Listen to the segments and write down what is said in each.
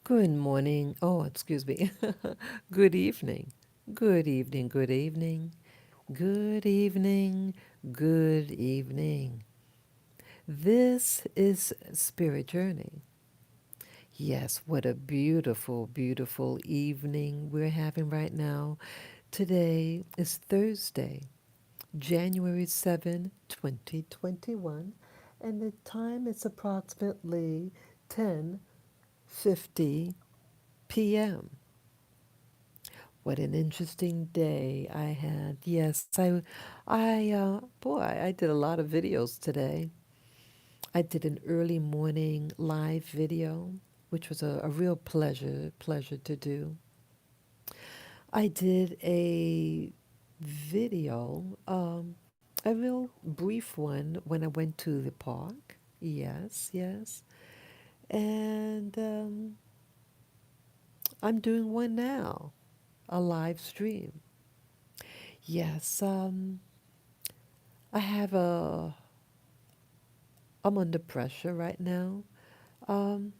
Good morning. Oh, excuse me. Good evening. Good evening. Good evening. Good evening. Good evening. This is Spirit Journey. Yes, what a beautiful, beautiful evening we're having right now. Today is Thursday, January 7, 2021, and the time is approximately 10:50 p.m. What an interesting day I had. Yes, boy, I did a lot of videos today. I did an early morning live video, which was a real pleasure to do. I did a video, a real brief one when I went to the park. Yes, yes. And I'm doing one now, a live stream. Yes, I have I'm under pressure right now. Um,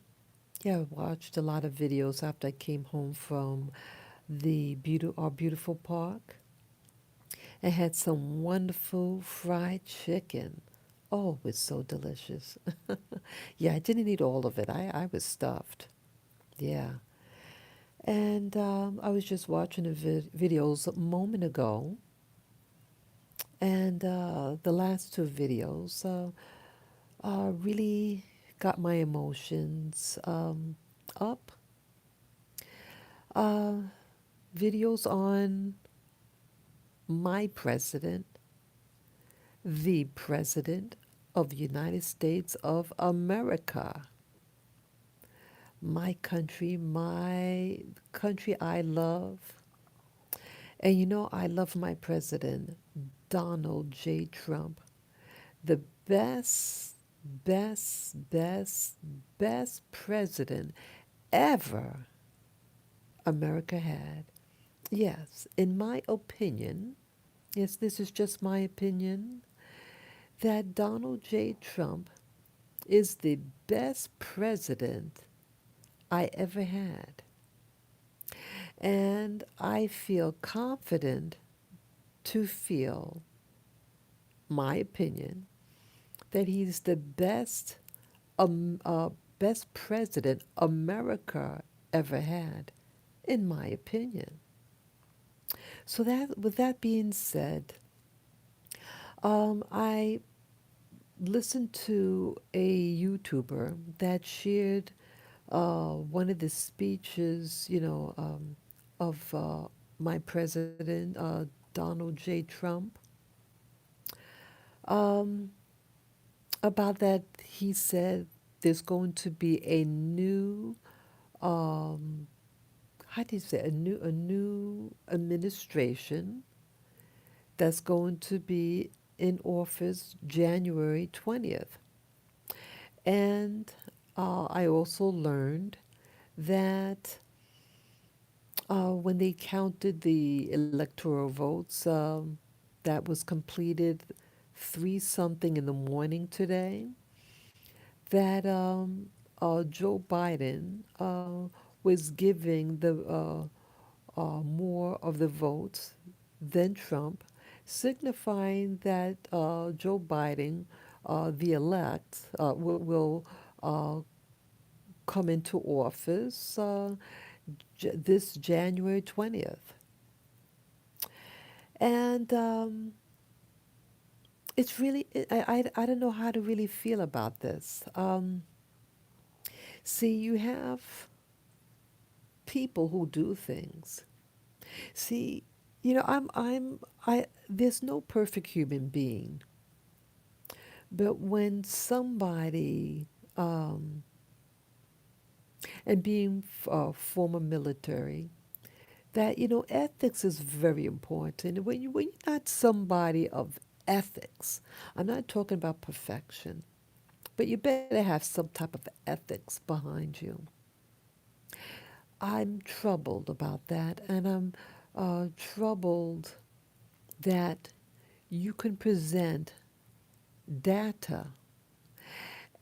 yeah, I watched a lot of videos after I came home from our beautiful park. I had some wonderful fried chicken. Oh, it was so delicious. Yeah, I didn't eat all of it. I was stuffed. Yeah. And I was just watching the videos a moment ago, and the last two videos really got my emotions up. Uh, Videos on my president, the president of the United States of America, my country I love. And you know, I love my president, Donald J. Trump, the best, best president ever America had. Yes, in my opinion, yes, this is just my opinion, that Donald J. Trump is the best president I ever had. And I feel confident to feel, my opinion, that he's the um, uh, best president America ever had, in my opinion. So that, with that being said, I listened to a YouTuber that shared one of the speeches, of my president, Donald J. Trump, um, about that. He said there's going to be a new, um, how do you say, a new administration that's going to be in office January 20th. And I also learned that when they counted the electoral votes, that was completed three something in the morning today, that Joe Biden was giving the more of the votes than Trump, signifying that Joe Biden, the elect, will uh, come into office this January 20th. And it's really, I don't know how to really feel about this. See, you have people who do things. See, there's no perfect human being. But when somebody, um, and being former military, that, ethics is very important. When you're not somebody of ethics, I'm not talking about perfection, but you better have some type of ethics behind you. I'm troubled about that, and I'm troubled that you can present data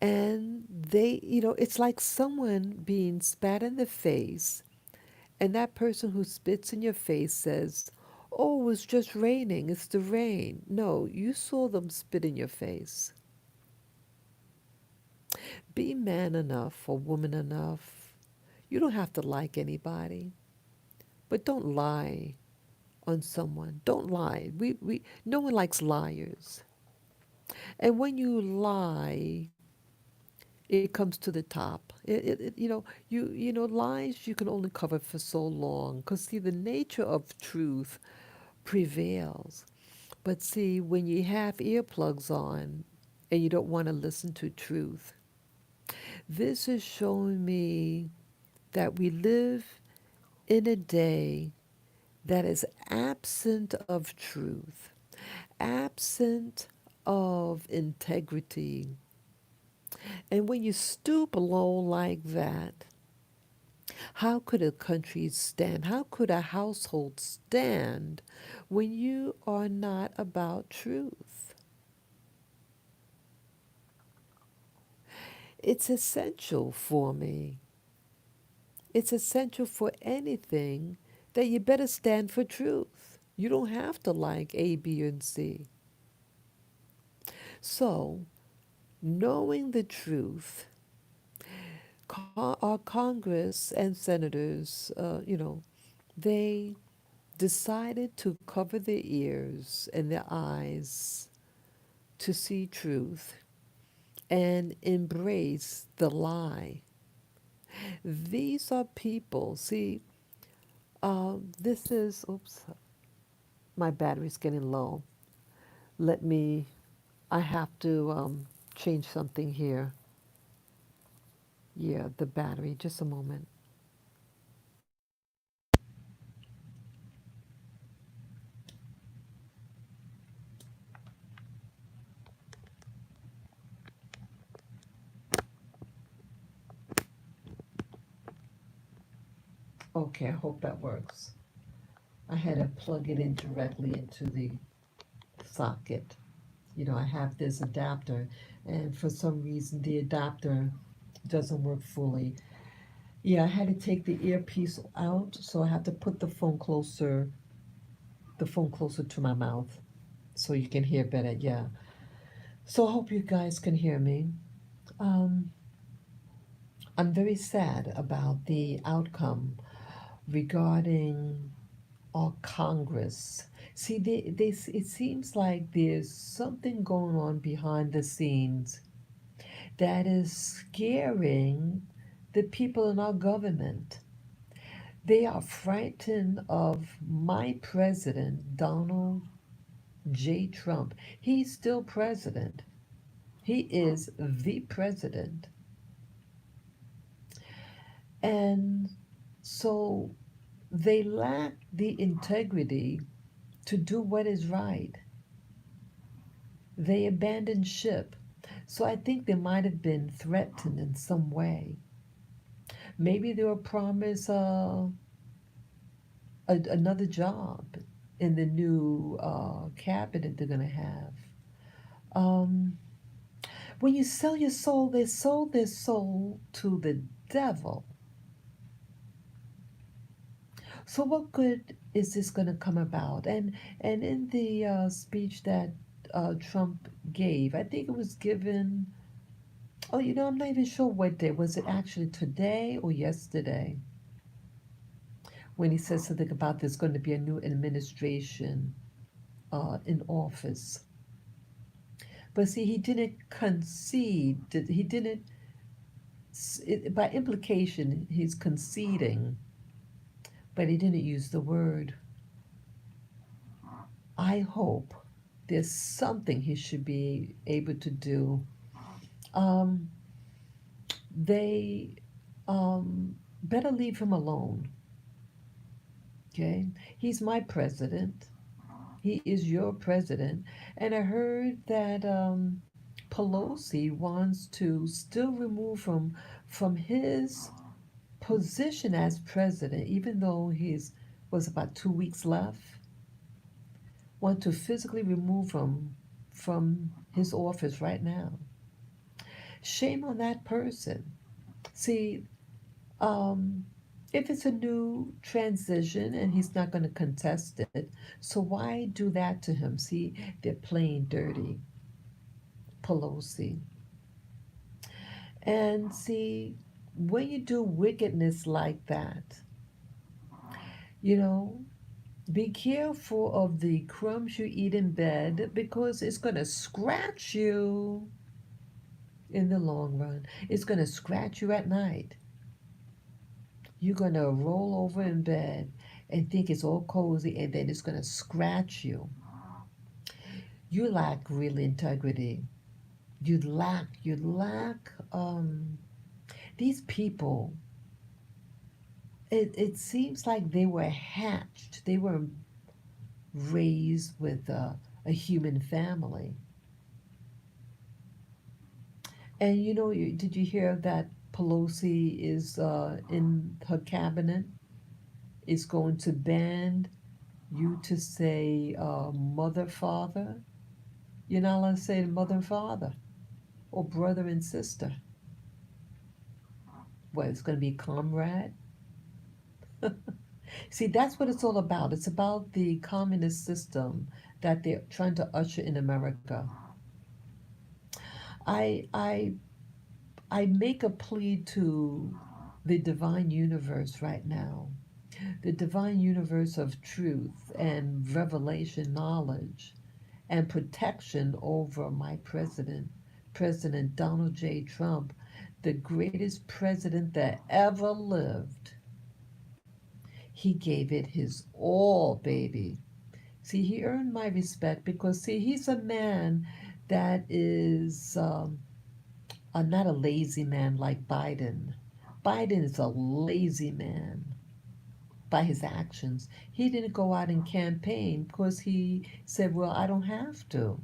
And it's like someone being spat in the face, and that person who spits in your face says, "Oh, it's just raining. It's the rain." No, you saw them spit in your face. Be man enough or woman enough. You don't have to like anybody, but don't lie on someone. Don't lie. No one likes liars. And when you lie, it comes to the top. Lies you can only cover for so long. Because, see, the nature of truth prevails. But see, when you have earplugs on and you don't want to listen to truth, this is showing me that we live in a day that is absent of truth, absent of integrity. And when you stoop low like that, how could a country stand? How could a household stand when you are not about truth? It's essential for me. It's essential for anything that you better stand for truth. You don't have to like A, B, and C. So, knowing the truth, our Congress and senators, they decided to cover their ears and their eyes to see truth and embrace the lie. These are people, see, this is, oops, my battery's getting low. Let me, I have to change something here. Yeah, the battery, just a moment. Okay, I hope that works. I had to plug it in directly into the socket. I have this adapter, and for some reason, the adapter doesn't work fully. Yeah, I had to take the earpiece out, so I had to put the phone closer to my mouth so you can hear better. Yeah. So I hope you guys can hear me. Um, I'm very sad about the outcome regarding our Congress. See, it seems like there's something going on behind the scenes that is scaring the people in our government. They are frightened of my president, Donald J. Trump. He's still president. He is the president. And so they lack the integrity to do what is right. They abandoned ship. So I think they might have been threatened in some way. Maybe they were promised another job in the new cabinet they're going to have. Um, when you sell your soul, they sold their soul to the devil. So what good is this going to come about? And in the speech that Trump gave, I think it was given. Oh, I'm not even sure what day. Was it actually today or yesterday? When he said something about there's going to be a new administration in office. But see, he didn't concede. He didn't. By implication, he's conceding, but he didn't use the word. I hope there's something he should be able to do. Um, they better leave him alone. Okay, he's my president. He is your president, and I heard that Pelosi wants to still remove him from his position as president, even though he's was about 2 weeks left. Want to physically remove him from his office right now. Shame on that person. See, um, if it's a new transition and he's not going to contest it, so why do that to him? See, they're playing dirty, Pelosi. And see, when you do wickedness like that, you know, be careful of the crumbs you eat in bed because it's going to scratch you in the long run. It's going to scratch you at night. You're going to roll over in bed and think it's all cozy, and then it's going to scratch you. You lack real integrity. You lack these people. It seems like they were hatched. They were raised with a human family. And did you hear that Pelosi is in her cabinet is going to ban you to say mother, father? You're not allowed to say mother and father or brother and sister. What, it's going to be comrade? See, that's what it's all about. It's about the communist system that they're trying to usher in America. I I I make a plea to the divine universe right now, the divine universe of truth and revelation knowledge and protection over my president, President Donald J. Trump, the greatest president that ever lived. He gave it his all, baby. See, he earned my respect because, see, he's a man that is not a lazy man like Biden. Biden is a lazy man by his actions. He didn't go out and campaign because he said, well, I don't have to.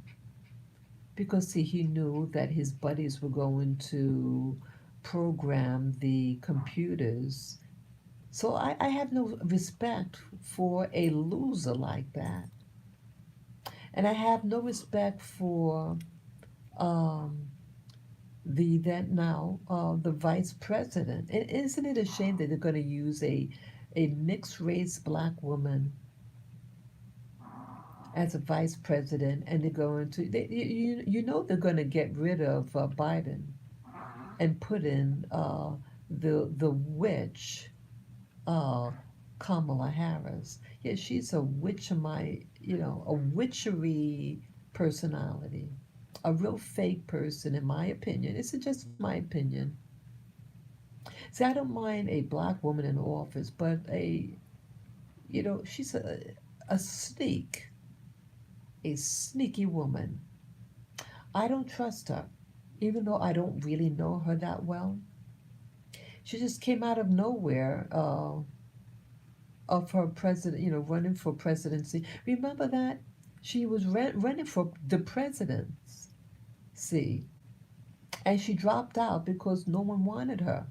Because, see, he knew that his buddies were going to program the computers. So I have no respect for a loser like that. And I have no respect for um, the vice president. And isn't it a shame that they're going to use a mixed race black woman as a vice president, and they're going to they're going to get rid of Biden and put in the witch uh, Kamala Harris. Yeah, she's a witch of a witchery personality, a real fake person, in my opinion. This is just my opinion. See, I don't mind a black woman in office, but she's a a sneaky woman. I don't trust her, even though I don't really know her that well. She just came out of nowhere of her president, running for presidency. Remember that? She was running for the presidency, and she dropped out because no one wanted her.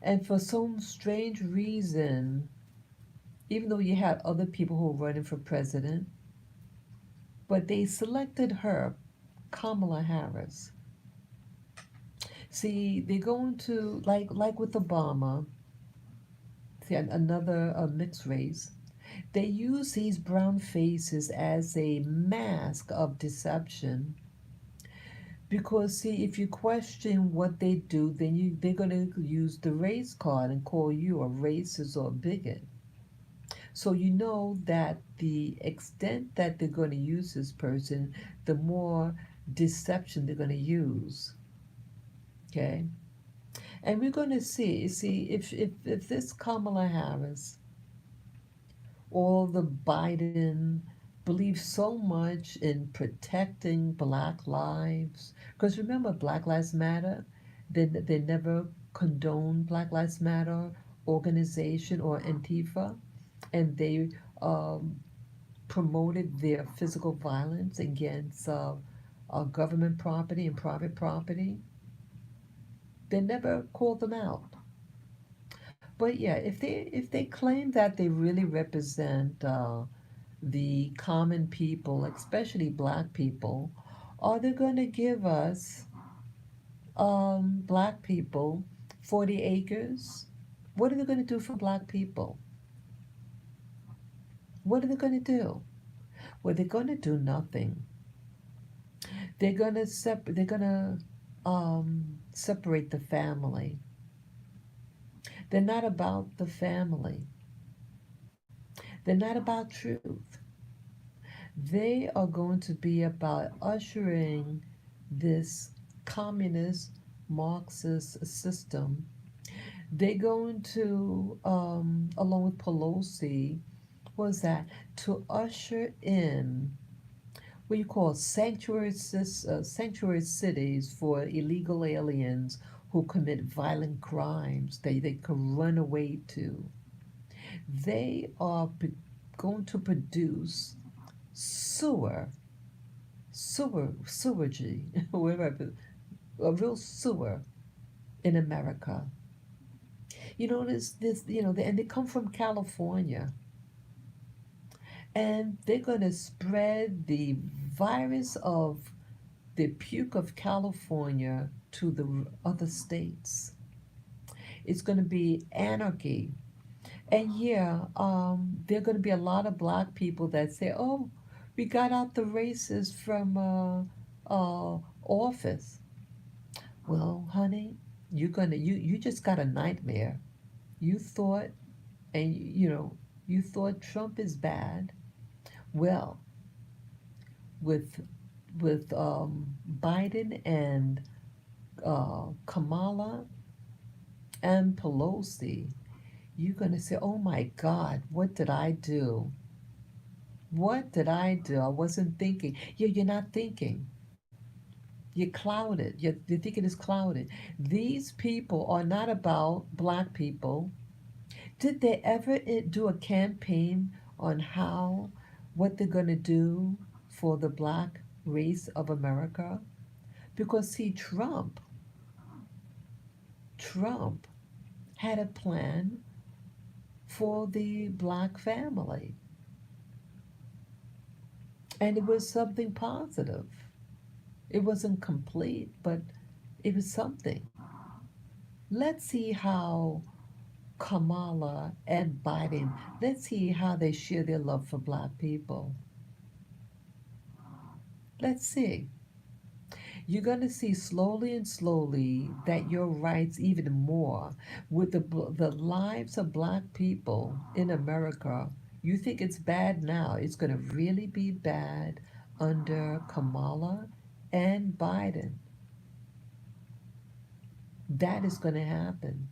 And for some strange reason, even though you had other people who were running for president, but they selected her, Kamala Harris. See, they're going to like with Obama, see, another mixed race. They use these brown faces as a mask of deception because, see, if you question what they do, then they're going to use the race card and call you a racist or a bigot. So you know that the extent that they're going to use this person, the more deception they're going to use. Okay? And we're going to see if this Kamala Harris or the Biden believe so much in protecting black lives. Because remember, Black Lives Matter, they never condone Black Lives Matter organization or Antifa, and they um, promoted their physical violence against government property and private property. They never called them out. But yeah, if they claim that they really represent the common people, especially black people, are they going to give us? black people 40 acres. What are they going to do for black people? What are they going to do? Well, they're going to do nothing. They're going to separate the family. They're not about the family. They're not about truth. They are going to be about ushering this communist Marxist system. They're going to, along with Pelosi, what was that? To usher in what you call sanctuary cities for illegal aliens who commit violent crimes they can run away to. They are going to produce sewer, sewage, wherever, a real sewer in America. You know, and they come from California, and they're going to spread the virus of the puke of California to the other states. It's going to be anarchy. And yeah, there are going to be a lot of black people that say, oh, we got out the racists from office. Well, honey, you just got a nightmare. You thought, and you thought Trump is bad. Well, with Biden and Kamala and Pelosi, you're going to say, oh my God, what did I do? What did I do? I wasn't thinking. Yeah, you're not thinking. You're clouded. You're thinking is clouded. These people are not about black people. Did they ever do a campaign on what they're going to do for the black race of America? Because see, Trump had a plan for the black family, and it was something positive. It wasn't complete, but it was something. Let's see how Kamala and Biden, let's see how they share their love for black people. Let's see. You're going to see slowly and slowly that your rights even more with the lives of black people in America. You think it's bad now. It's going to really be bad under Kamala and Biden. That is going to happen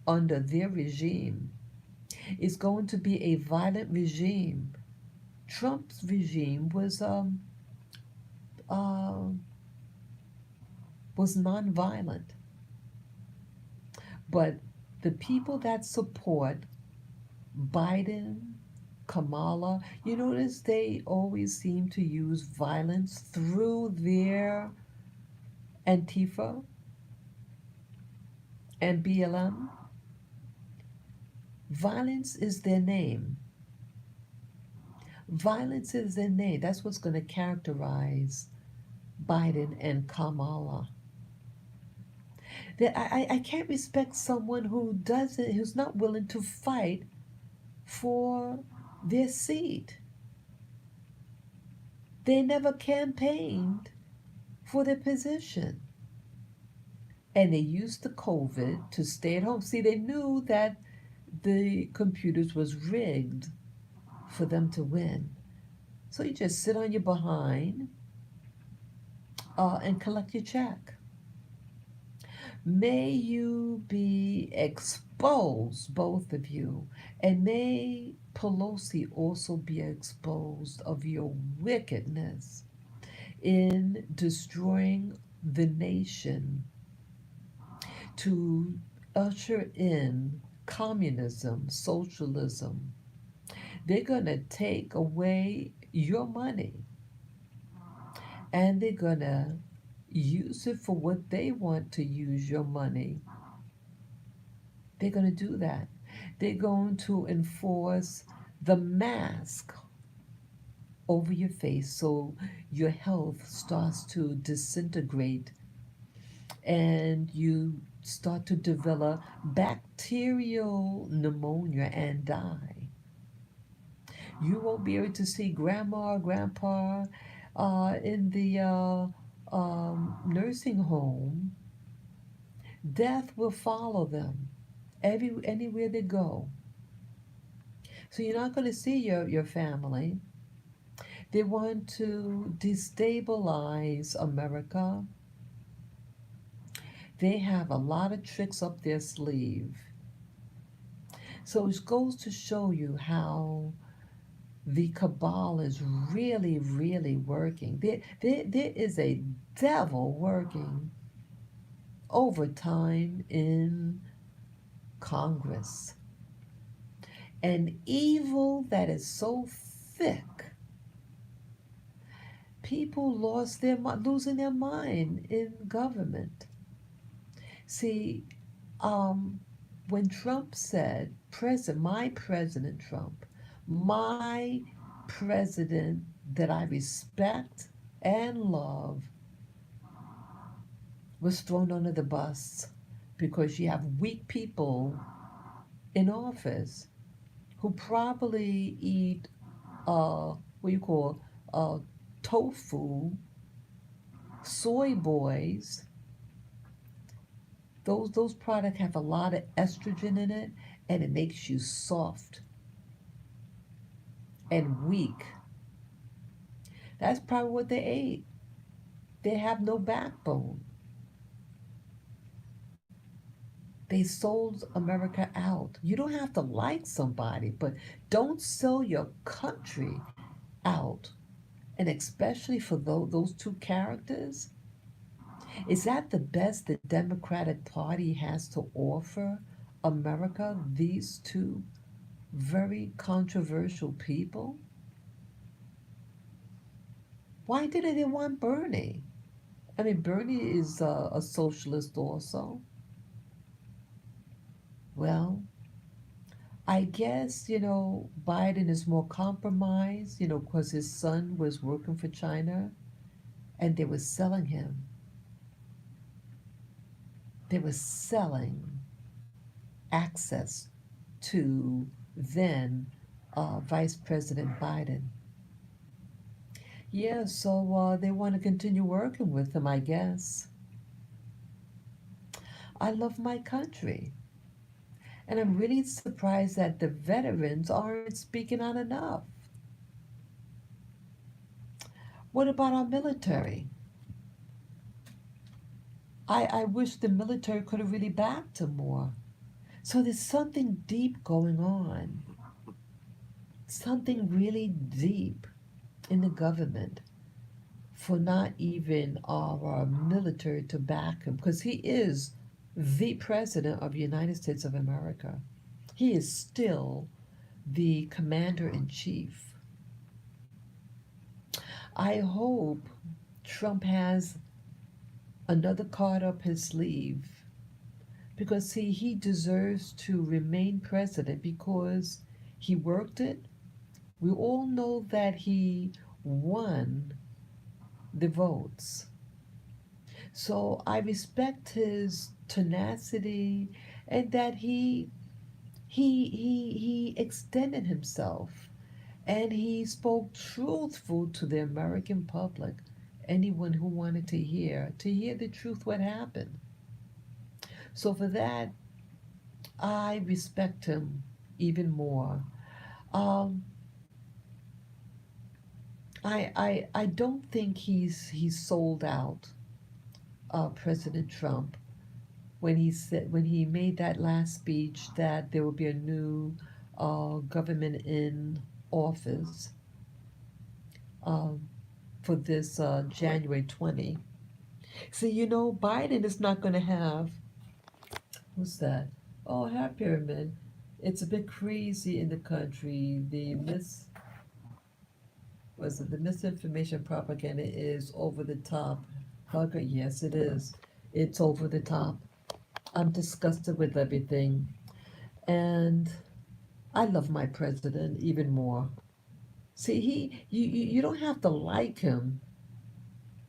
under their regime. It's going to be a violent regime. Trump's regime uh, was nonviolent, but the people that support Biden, Kamala, you notice they always seem to use violence through their Antifa and BLM. Violence is their name. Violence is their name. That's what's going to characterize Biden and Kamala. That I can't respect someone who's not willing to fight for their seat. They never campaigned for their position. And they used the COVID to stay at home. See, they knew that the computers was rigged for them to win. So you just sit on your behind and collect your check. May you be exposed, both of you, and may Pelosi also be exposed of your wickedness in destroying the nation to usher in communism, socialism. They're going to take away your money and they're going to use it for what they want to use your money. They're going to do that. They're going to enforce the mask over your face so your health starts to disintegrate and you start to develop bacterial pneumonia and die. You won't be able to see grandma or grandpa in the nursing home. Death will follow them anywhere they go. So you're not going to see your family. They want to destabilize America. They have a lot of tricks up their sleeve. So it goes to show you how the cabal is really, really working. There is a devil working overtime in Congress. An evil that is so thick, people losing their mind in government. See, um, when Trump said, my President Trump, my president that I respect and love, was thrown under the bus because you have weak people in office who probably eat what you call uh, tofu, soy boys. Those products have a lot of estrogen in it, and it makes you soft and weak. That's probably what they ate. They have no backbone. They sold America out. You don't have to like somebody, but don't sell your country out. And especially for those two characters, is that the best the Democratic Party has to offer America? These two very controversial people? Why didn't they want Bernie? I mean, Bernie is a socialist also. Well, I guess, Biden is more compromised, because his son was working for China and they were selling him. They were selling access to then Vice President Biden. Yeah, so they want to continue working with him, I guess. I love my country. And I'm really surprised that the veterans aren't speaking out enough. What about our military? I wish the military could have really backed him more. So there's something deep going on, something really deep in the government for not even our military to back him because he is the president of the United States of America. He is still the commander in chief. I hope Trump has another card up his sleeve because, see, he deserves to remain president because he worked it. We all know that he won the votes. So I respect his tenacity and that he extended himself and he spoke truthful to the American public, anyone who wanted to hear the truth what happened. So for that, I respect him even more. Um, I don't think he's sold out President Trump when he made that last speech that there will be a new government in office um, for this January 20. See, Biden is not going to have, what's that? Oh, have pyramid. It's a bit crazy in the country. The misinformation propaganda is over the top. Hugger, yes, it is. It's over the top. I'm disgusted with everything. And I love my president even more. See, you don't have to like him,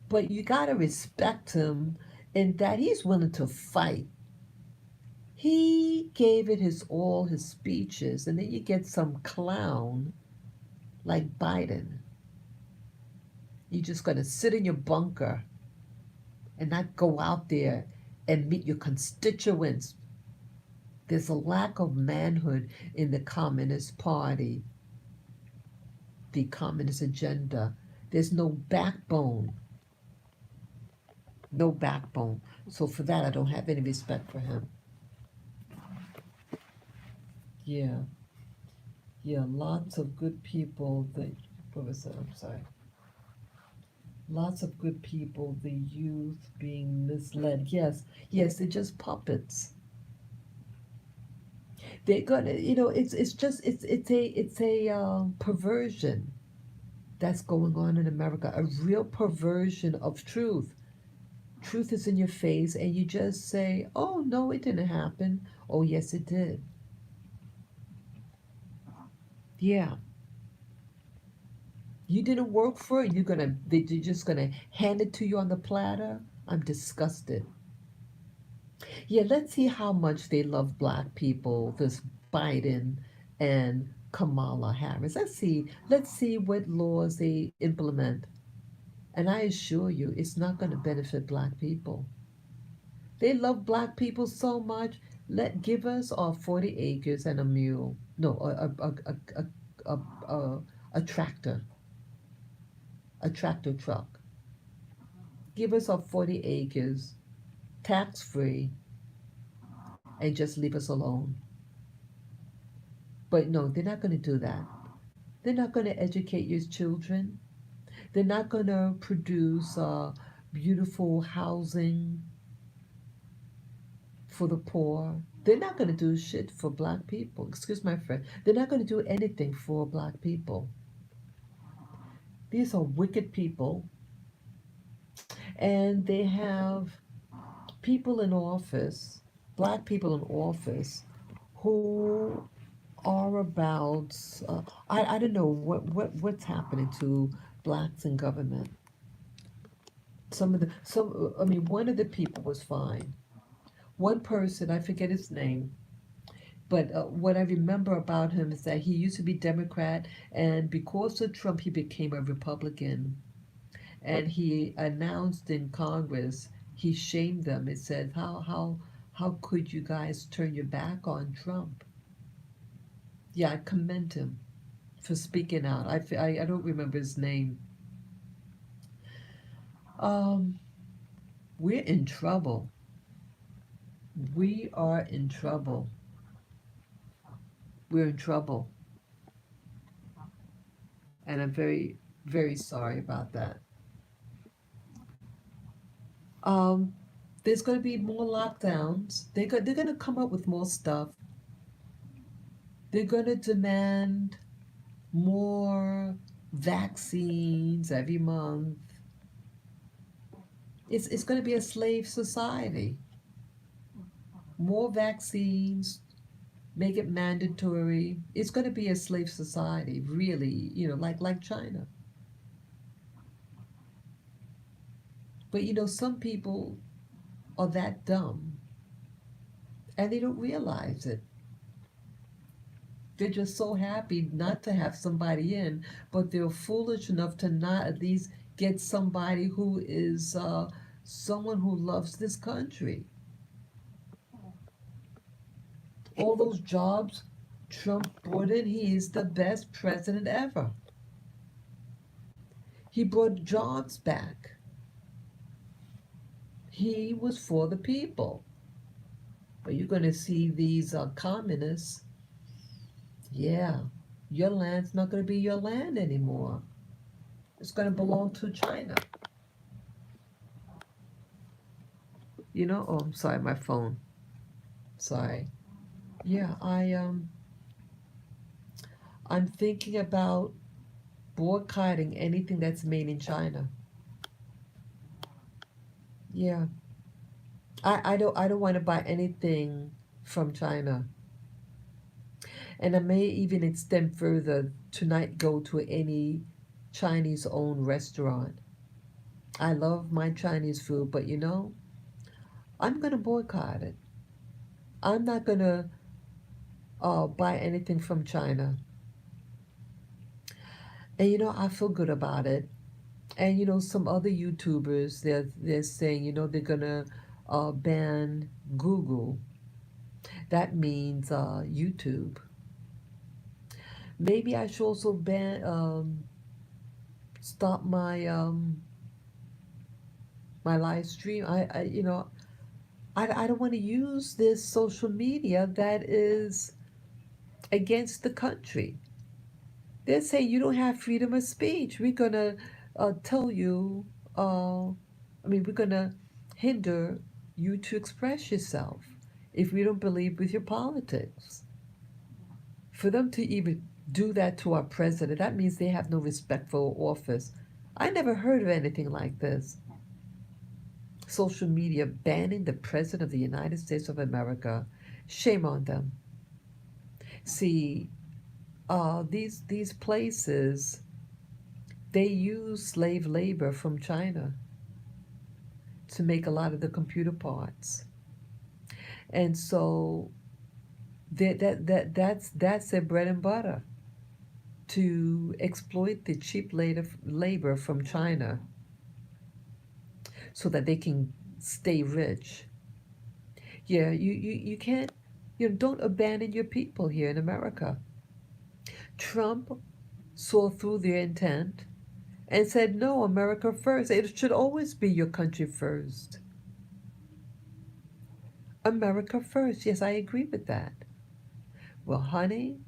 but you gotta respect him and that he's willing to fight. He gave it his all, his speeches, and then you get some clown like Biden. You're just going to sit in your bunker and not go out there and meet your constituents. There's a lack of manhood in the Communist Party, the Communist agenda. There's no backbone, no backbone. So for that, I don't have any respect for him. Yeah, yeah, lots of good people. What was that? I'm sorry. Lots of good people. The youth being misled. Yes, yes, they're just puppets. They're gonna, it's just it's a perversion that's going on in America. A real perversion of truth. Truth is in your face, and you just say, "Oh no, it didn't happen." Oh yes, it did. Yeah, you didn't work for it. They're just gonna hand it to you on the platter. I'm disgusted. Yeah, let's see how much they love black people. This Biden and Kamala Harris. Let's see what laws they implement. And I assure you, it's not going to benefit black people. They love black people so much. Give us our 40 acres and a mule. No, a, a tractor, a tractor truck. Give us our 40 acres, tax free, and just leave us alone. But no, they're not going to do that. They're not going to educate your children. They're not going to produce beautiful housing for the poor. They're not going to do shit for black people. Excuse my friend. They're not going to do anything for black people. These are wicked people, and they have people in office, black people in office, who are about. I don't know what's happening to blacks in government. I mean, one of the people was fine. One person, I forget his name, but what I remember about him is that he used to be Democrat, and because of Trump, he became a Republican. And he announced in Congress, he shamed them. It said, how could you guys turn your back on Trump? Yeah, I commend him for speaking out. I don't remember his name. Um, we're in trouble. We are in trouble. We're in trouble. And I'm very, very sorry about that. Um, there's going to be more lockdowns. They're going to come up with more stuff. They're going to demand more vaccines every month. It's going to be a slave society. More vaccines, make it mandatory. It's going to be a slave society, really, like China. But some people are that dumb and they don't realize it. They're just so happy not to have somebody in, but they're foolish enough to not at least get somebody who is someone who loves this country. All those jobs Trump brought in, he is the best president ever. He brought jobs back. He was for the people. But you're going to see these communists, yeah, your land's not going to be your land anymore. It's going to belong to China. Oh, I'm sorry, my phone. Sorry. Yeah, I'm thinking about boycotting anything that's made in China. Yeah. I don't want to buy anything from China. And I may even extend further to not go to any Chinese owned restaurant. I love my Chinese food, but I'm going to boycott it. I'm not going to buy anything from China. And I feel good about it. And some other YouTubers, they're saying, they're gonna ban Google. That means YouTube. Maybe I should also stop my live stream. I don't want to use this social media that is against the country. They say you don't have freedom of speech. We're gonna tell you. We're gonna hinder you to express yourself if we don't believe with your politics. For them to even do that to our president, that means they have no respect for office. I never heard of anything like this. Social media banning the president of the United States of America. Shame on them. See, these places, they use slave labor from China to make a lot of the computer parts, and so that's their bread and butter, to exploit the cheap labor from China so that they can stay rich. Yeah, you can't, don't abandon your people here in America. Trump saw through their intent and said, no, America first. It should always be your country first. America first. Yes, I agree with that. Well, honey,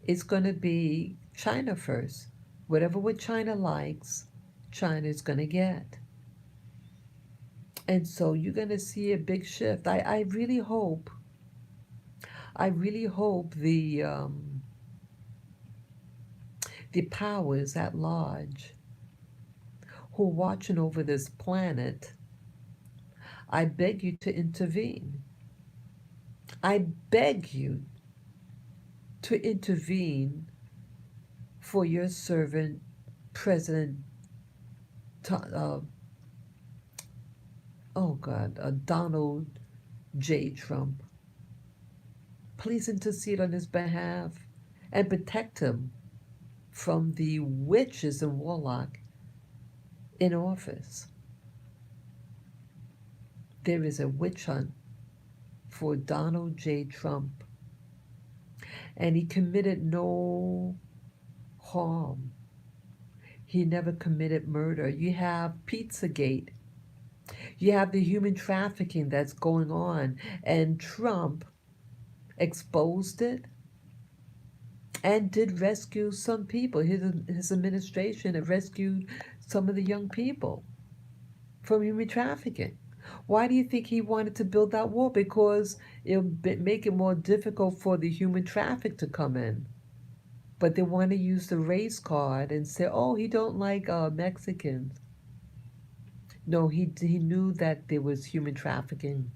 it's going to be China first. Whatever what China likes, China is going to get. And so you're going to see a big shift. I really hope the powers at large who are watching over this planet, I beg you to intervene. I beg you to intervene for your servant, President, uh, oh God, Donald J. Trump. Please intercede on his behalf and protect him from the witches and warlock in office. There is a witch hunt for Donald J. Trump, and he committed no harm. He never committed murder. You have Pizzagate. You have the human trafficking that's going on, and Trump exposed it and did rescue some people. His administration had rescued some of the young people from human trafficking. Why do you think he wanted to build that wall? Because it would make it more difficult for the human traffic to come in. But they want to use the race card and say, oh, he don't like Mexicans. No, he knew that there was human trafficking,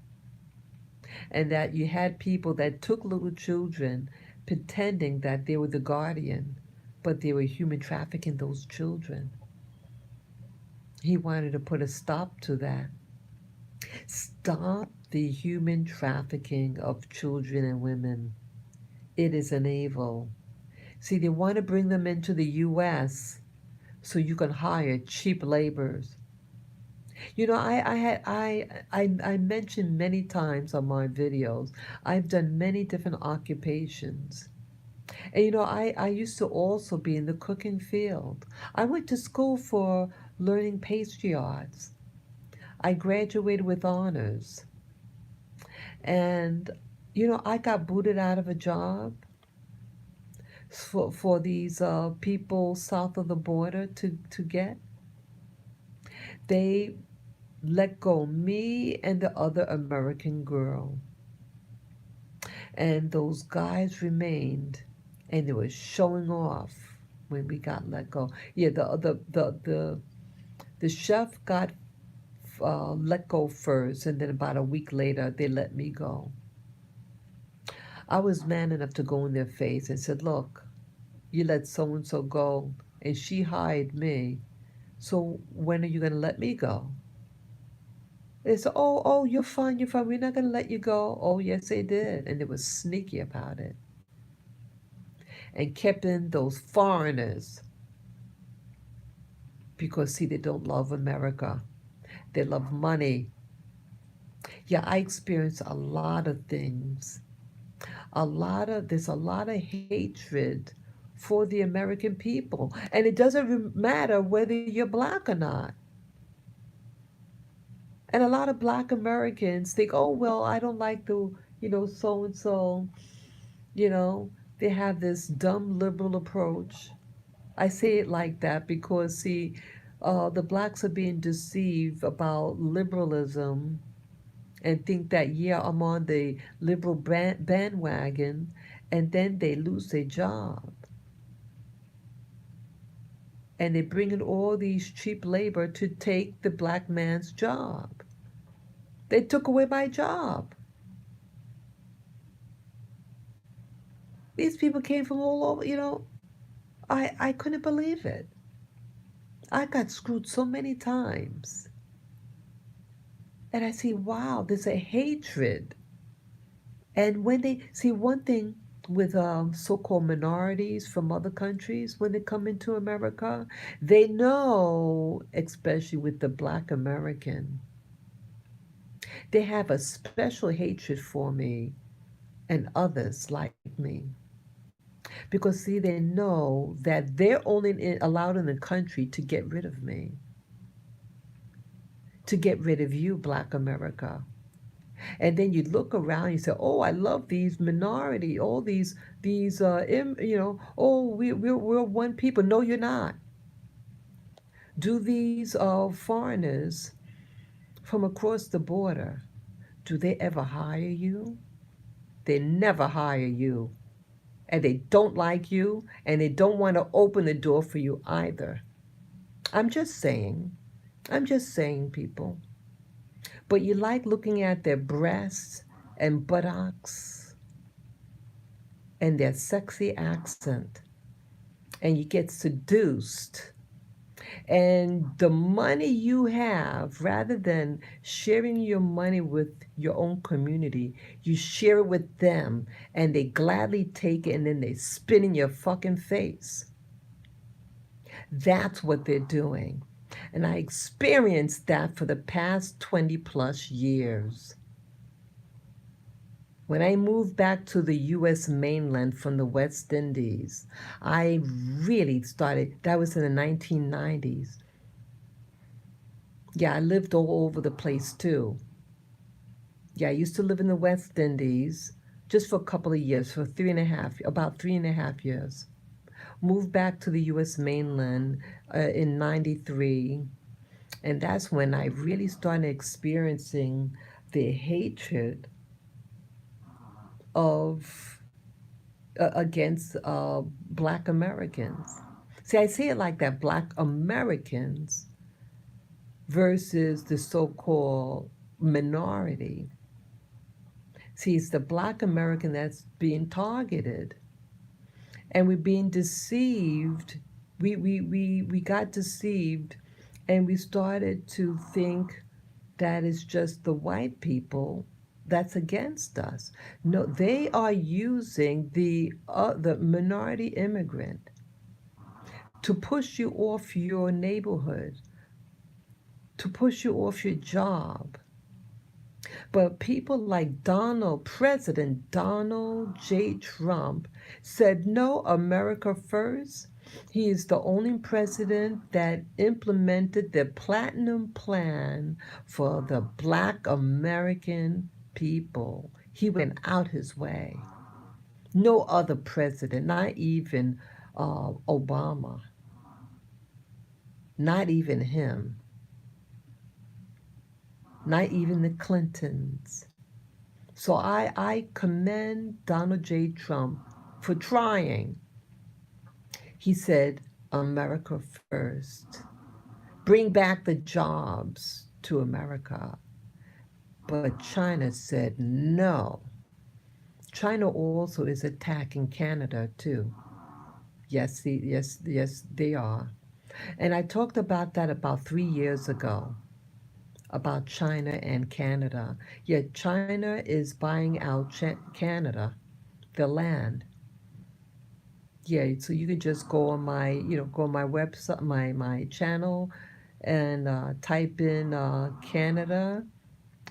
and that you had people that took little children pretending that they were the guardian, but they were human trafficking those children. He wanted to put a stop to that. Stop the human trafficking of children and women. It is an evil. See, they want to bring them into the U.S. so you can hire cheap laborers. I mentioned many times on my videos, I've done many different occupations. And I used to also be in the cooking field. I went to school for learning pastry arts. I graduated with honors. And I got booted out of a job for these people south of the border to get. They let go me and the other American girl. And those guys remained, and they were showing off when we got let go. Yeah, the chef got let go first, and then about a week later, they let me go. I was man enough to go in their face and said, "Look, you let so and so go, and she hired me. So when are you going to let me go?" They said, oh, oh, you're fine, you're fine. We're not going to let you go. Oh, yes, they did. And they were sneaky about it and kept in those foreigners because, see, they don't love America. They love money. Yeah, I experienced a lot of things. There's a lot of hatred for the American people. And it doesn't matter whether you're black or not. And a lot of black Americans think, oh, well, I don't like the, so and so, you know, they have this dumb liberal approach. I say it like that because, see, the blacks are being deceived about liberalism and think that, yeah, I'm on the liberal bandwagon, and then they lose their job. And they bring in all these cheap labor to take the black man's job. They took away my job. These people came from all over. I couldn't believe it. I got screwed so many times. And I see, wow, there's a hatred. And when they see one thing with so-called minorities from other countries, when they come into America, they know, especially with the black American, they have a special hatred for me and others like me. Because, see, they know that they're only allowed in the country to get rid of me, to get rid of you, black America. And then you look around and you say, oh, I love these minority, all these oh, we're one people. No, you're not. Do these foreigners from across the border, do they ever hire you? They never hire you. And they don't like you, and they don't want to open the door for you either. I'm just saying. I'm just saying, people. But you like looking at their breasts and buttocks and their sexy accent, and you get seduced. And the money you have, rather than sharing your money with your own community, you share it with them, and they gladly take it, and then they spit in your fucking face. That's what they're doing. And I experienced that for the past 20 plus years. When I moved back to the US mainland from the West Indies, I really started, that was in the 1990s. Yeah, I lived all over the place too. Yeah, I used to live in the West Indies just for a couple of years, for about 3.5 years. Moved back to the US mainland in 93. And that's when I really started experiencing the hatred of against black Americans. See, I see it like that, black Americans versus the so-called minority. See, it's the black American that's being targeted. And we're being deceived. We got deceived, and we started to think that it's just the white people that's against us. No, they are using the minority immigrant to push you off your neighborhood, to push you off your job. But people like President Donald J. Trump said, no, America first. He is the only president that implemented the Platinum Plan for the black American people. He went out his way. No other president, not even Obama, not even him, not even the Clintons. So I commend Donald J. Trump for trying. He said, America first. Bring back the jobs to America. But China said no. China also is attacking Canada too. Yes, they are. And I talked about that about 3 years ago. about China and Canada. Yeah, China is buying out Canada, the land. Yeah, so you can just go on my, go on my website, my channel, and type in Canada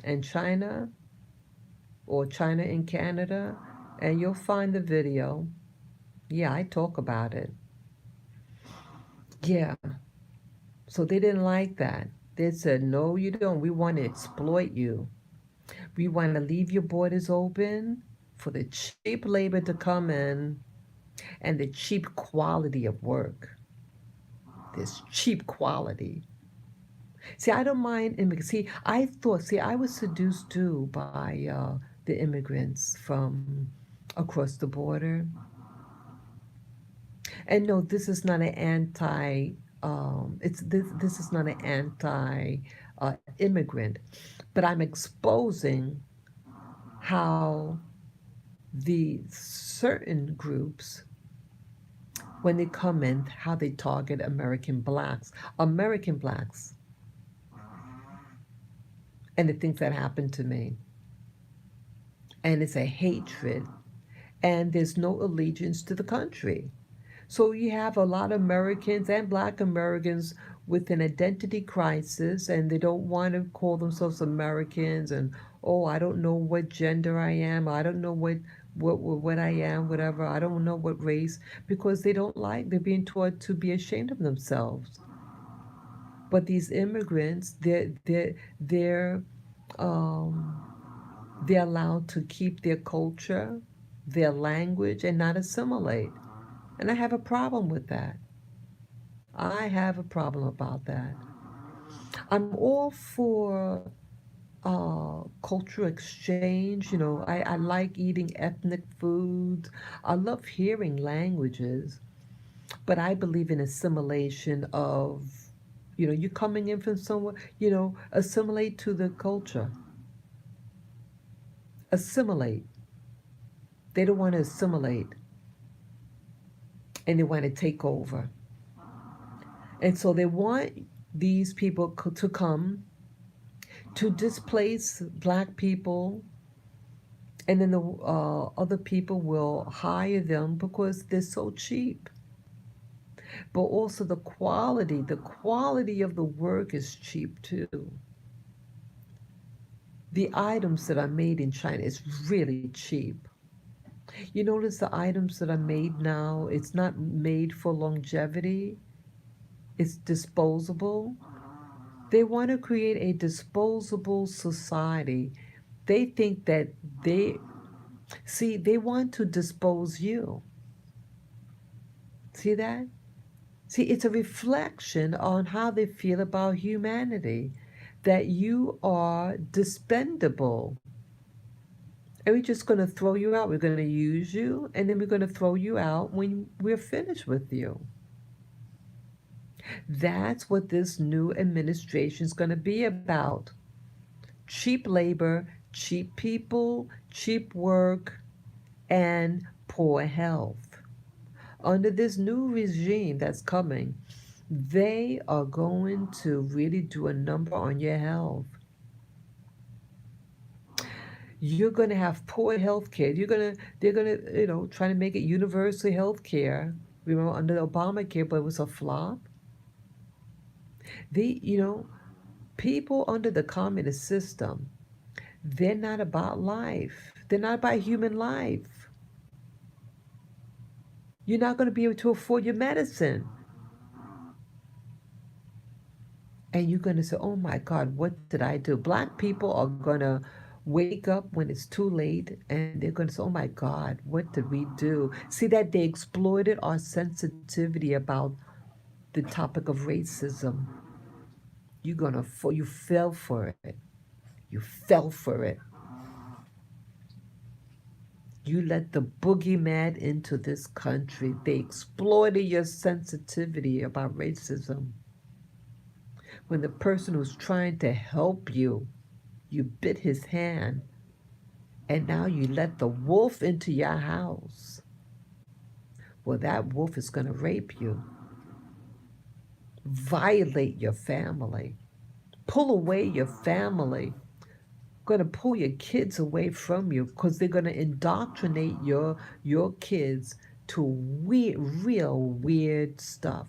and China, or China and Canada, and you'll find the video. Yeah, I talk about it. Yeah, so they didn't like that. They said, no, you don't. We want to exploit you. We want to leave your borders open for the cheap labor to come in and the cheap quality of work. This cheap quality. See, I don't mind immigrants. See, I was seduced too by the immigrants from across the border. And no, this is not an anti. This is not an anti immigrant, but I'm exposing how the certain groups, when they come in, how they target American blacks, and the things that happened to me. And it's a hatred, and there's no allegiance to the country. So you have a lot of Americans and black Americans with an identity crisis, and they don't want to call themselves Americans, and oh, I don't know what gender I am, I don't know what I am, whatever, I don't know what race, because they're being taught to be ashamed of themselves. But these immigrants, um, they're allowed to keep their culture, their language, and not assimilate. And I have a problem with that. I have a problem about that. I'm all for cultural exchange. I like eating ethnic foods. I love hearing languages, but I believe in assimilation of, you coming in from somewhere, assimilate to the culture. Assimilate. They don't want to assimilate, and they want to take over. And so they want these people to come to displace black people, and then the other people will hire them because they're so cheap. But also the quality of the work is cheap too. The items that are made in China is really cheap. You notice the items that are made now, it's not made for longevity, it's disposable. They want to create a disposable society. They think that they they want to dispose you. See that? See, it's a reflection on how they feel about humanity, that you are dispendable. And we're just going to throw you out. We're going to use you, and then we're going to throw you out when we're finished with you. That's what this new administration is going to be about: cheap labor, cheap people, cheap work, and poor health. Under this new regime that's coming, they are going to really do a number on your health. You're going to have poor health care. They're going to, try to make it universal health care. Remember under the Obamacare, but it was a flop. The, you know, People under the communist system, they're not about life. They're not about human life. You're not going to be able to afford your medicine. And you're going to say, oh my God, what did I do? Black people are going to wake up when it's too late, and they're going to say, oh my God, what did we do? See that they exploited our sensitivity about the topic of racism. You fell for it. You fell for it. You let the boogeyman into this country. They exploited your sensitivity about racism. When the person who's trying to help you bit his hand, and now you let the wolf into your house. Well, that wolf is going to rape you, violate your family. pull away your family, going to pull your kids away from you because they're going to indoctrinate your kids to real weird stuff.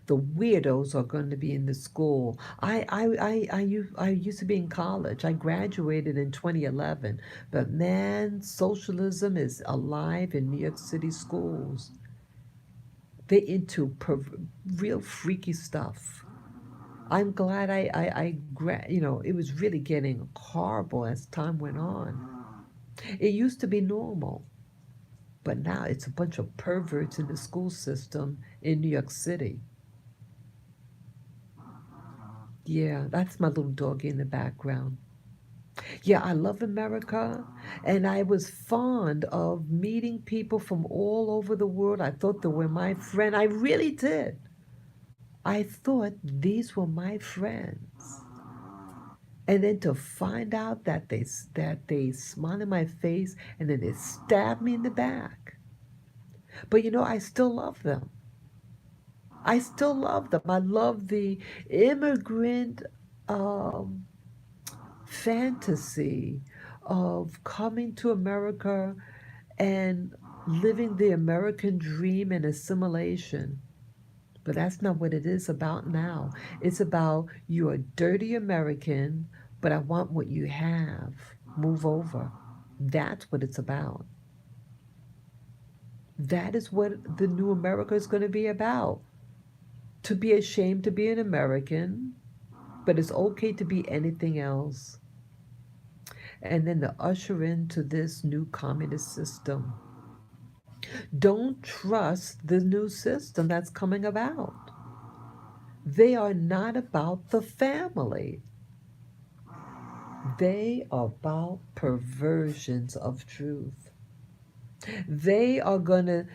The weirdos are going to be in the school. I used to be in college. I graduated in 2011. But man, socialism is alive in New York City schools. They're into real freaky stuff. I'm glad it was really getting horrible as time went on. It used to be normal, but now it's a bunch of perverts in the school system in New York City. Yeah, that's my little doggy in the background. Yeah, I love America, and I was fond of meeting people from all over the world. I thought they were my friend. I really did. I thought these were my friends. And then to find out that they smiled in my face and then they stabbed me in the back. But I still love them. I still love them. I love the immigrant um, fantasy of coming to America and living the American dream and assimilation. But that's not what it is about now. It's about you're a dirty American, but I want what you have. Move over. That's what it's about. That is what the new America is going to be about. To be ashamed to be an American, but it's okay to be anything else. And then to usher into this new communist system. Don't trust the new system that's coming about. They are not about the family. They are about perversions of truth. They are going to,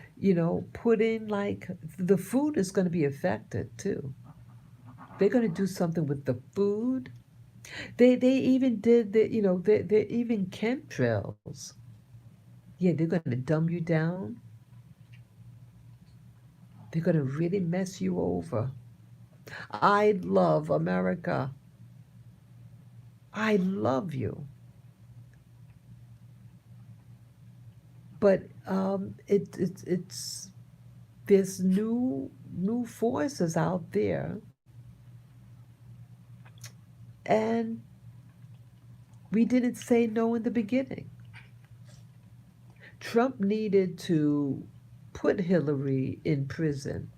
put in like the food is going to be affected too. They're going to do something with the food. They even did the, they're even chemtrails. Yeah, they're going to dumb you down. They're going to really mess you over. I love America. I love you. But it's there's new forces out there, and we didn't say no in the beginning. Trump needed to put Hillary in prison.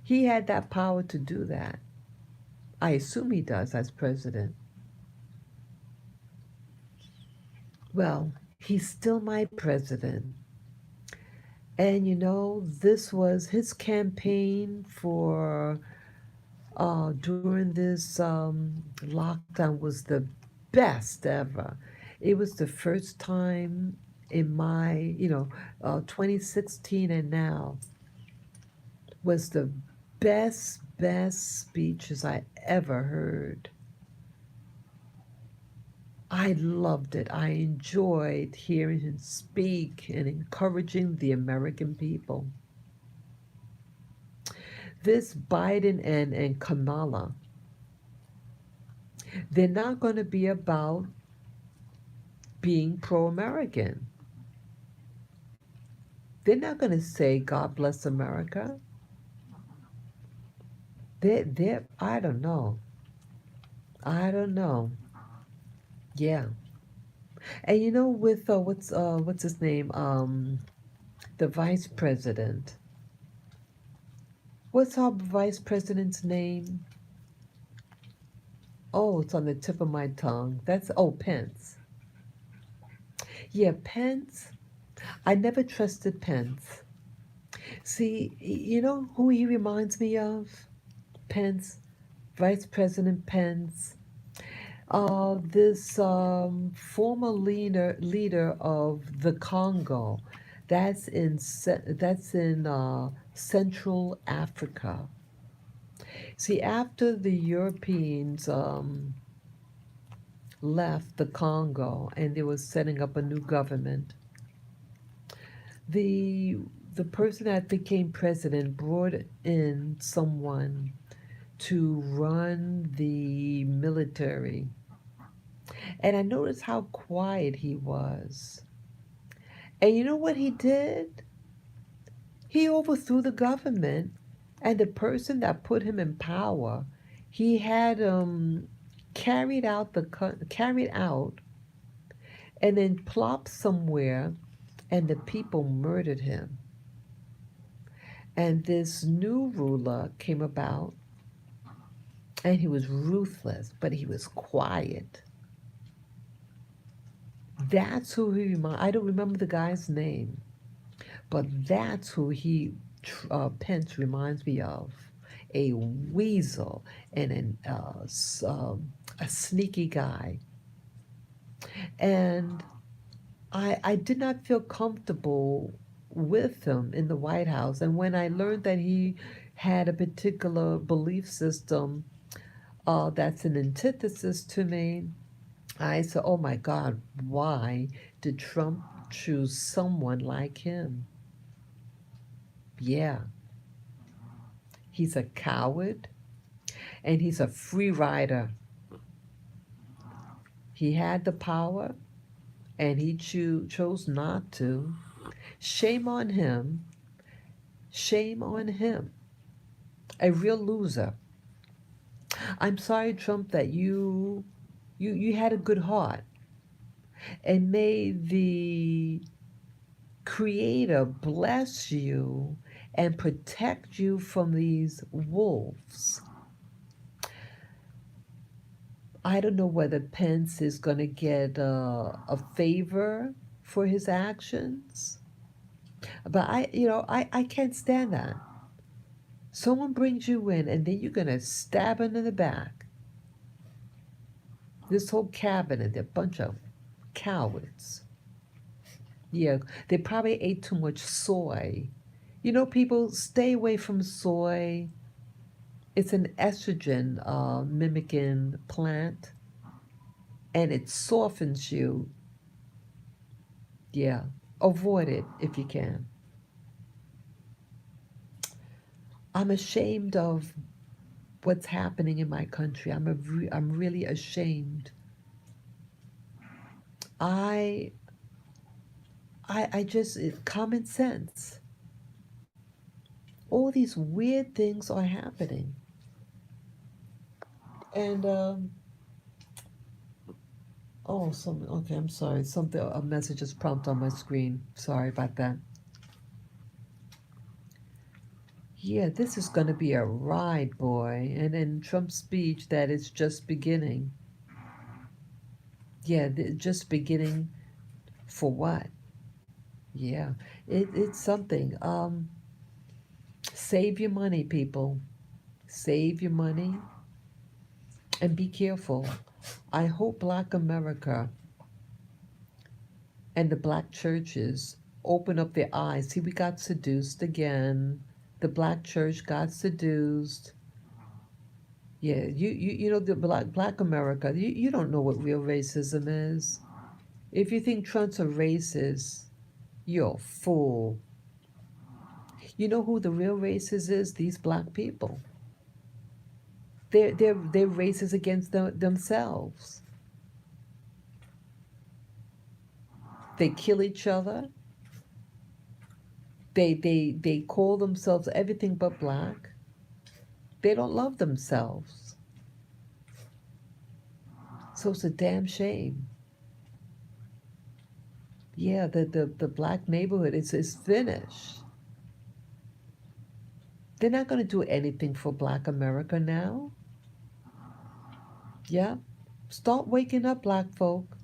He had that power to do that. I assume he does as president. Well, he's still my president. And this was his campaign for during this lockdown was the best ever. It was the first time in my, 2016 and now was the best speeches I ever heard. I loved it. I enjoyed hearing him speak and encouraging the American people. This Biden and Kamala, they're not going to be about being pro American. They're not going to say, God bless America. I don't know. I don't know. Yeah. And with what's his name? The vice president. What's our vice president's name? Oh, it's on the tip of my tongue. Pence. Yeah, Pence. I never trusted Pence. See, you know who he reminds me of? Pence, Vice President Pence. This former leader of the Congo. That's in Central Africa. See, after the Europeans left the Congo and they were setting up a new government, the the person that became president brought in someone to run the military. And I noticed how quiet he was. And you know what he did? He overthrew the government, and the person that put him in power, he had carried out and then plopped somewhere, and the people murdered him. And this new ruler came about, and he was ruthless, but he was quiet. That's who he remind. I don't remember the guy's name, but that's who Pence reminds me of. A weasel and a sneaky guy. And I did not feel comfortable with him in the White House. And when I learned that he had a particular belief system that's an antithesis to me, I said, oh my God, why did Trump choose someone like him? Yeah, he's a coward and he's a free rider. He had the power and he chose not to. Shame on him. Shame on him. A real loser. I'm sorry, Trump, that you had a good heart. And may the Creator bless you and protect you from these wolves. I don't know whether Pence is going to get a favor for his actions, but I can't stand that. Someone brings you in and then you're going to stab him in the back. This whole cabinet, they're a bunch of cowards. Yeah, they probably ate too much soy. You know, people stay away from soy. It's an estrogen mimicking plant and it softens you. Yeah, avoid it if you can. I'm ashamed of what's happening in my country. I'm really ashamed. I I just common sense. All these weird things are happening, and oh, some okay. I'm sorry. Something a message is prompt on my screen. Sorry about that. Yeah, this is going to be a ride, boy. And in Trump's speech, that is just beginning. Yeah, just beginning for what? Yeah, it's something. Save your money, people. Save your money and be careful. I hope Black America and the Black churches open up their eyes. See, we got seduced again. The Black church got seduced. Yeah, you know the Black America. You don't know what real racism is. If you think Trump's a racist, you're a fool. You know who the real racist is? These Black people. They're racist against themselves. They kill each other. They call themselves everything but Black. They don't love themselves. So it's a damn shame. Yeah, the Black neighborhood is finished. They're not going to do anything for Black America now. Yeah, start waking up, Black folk.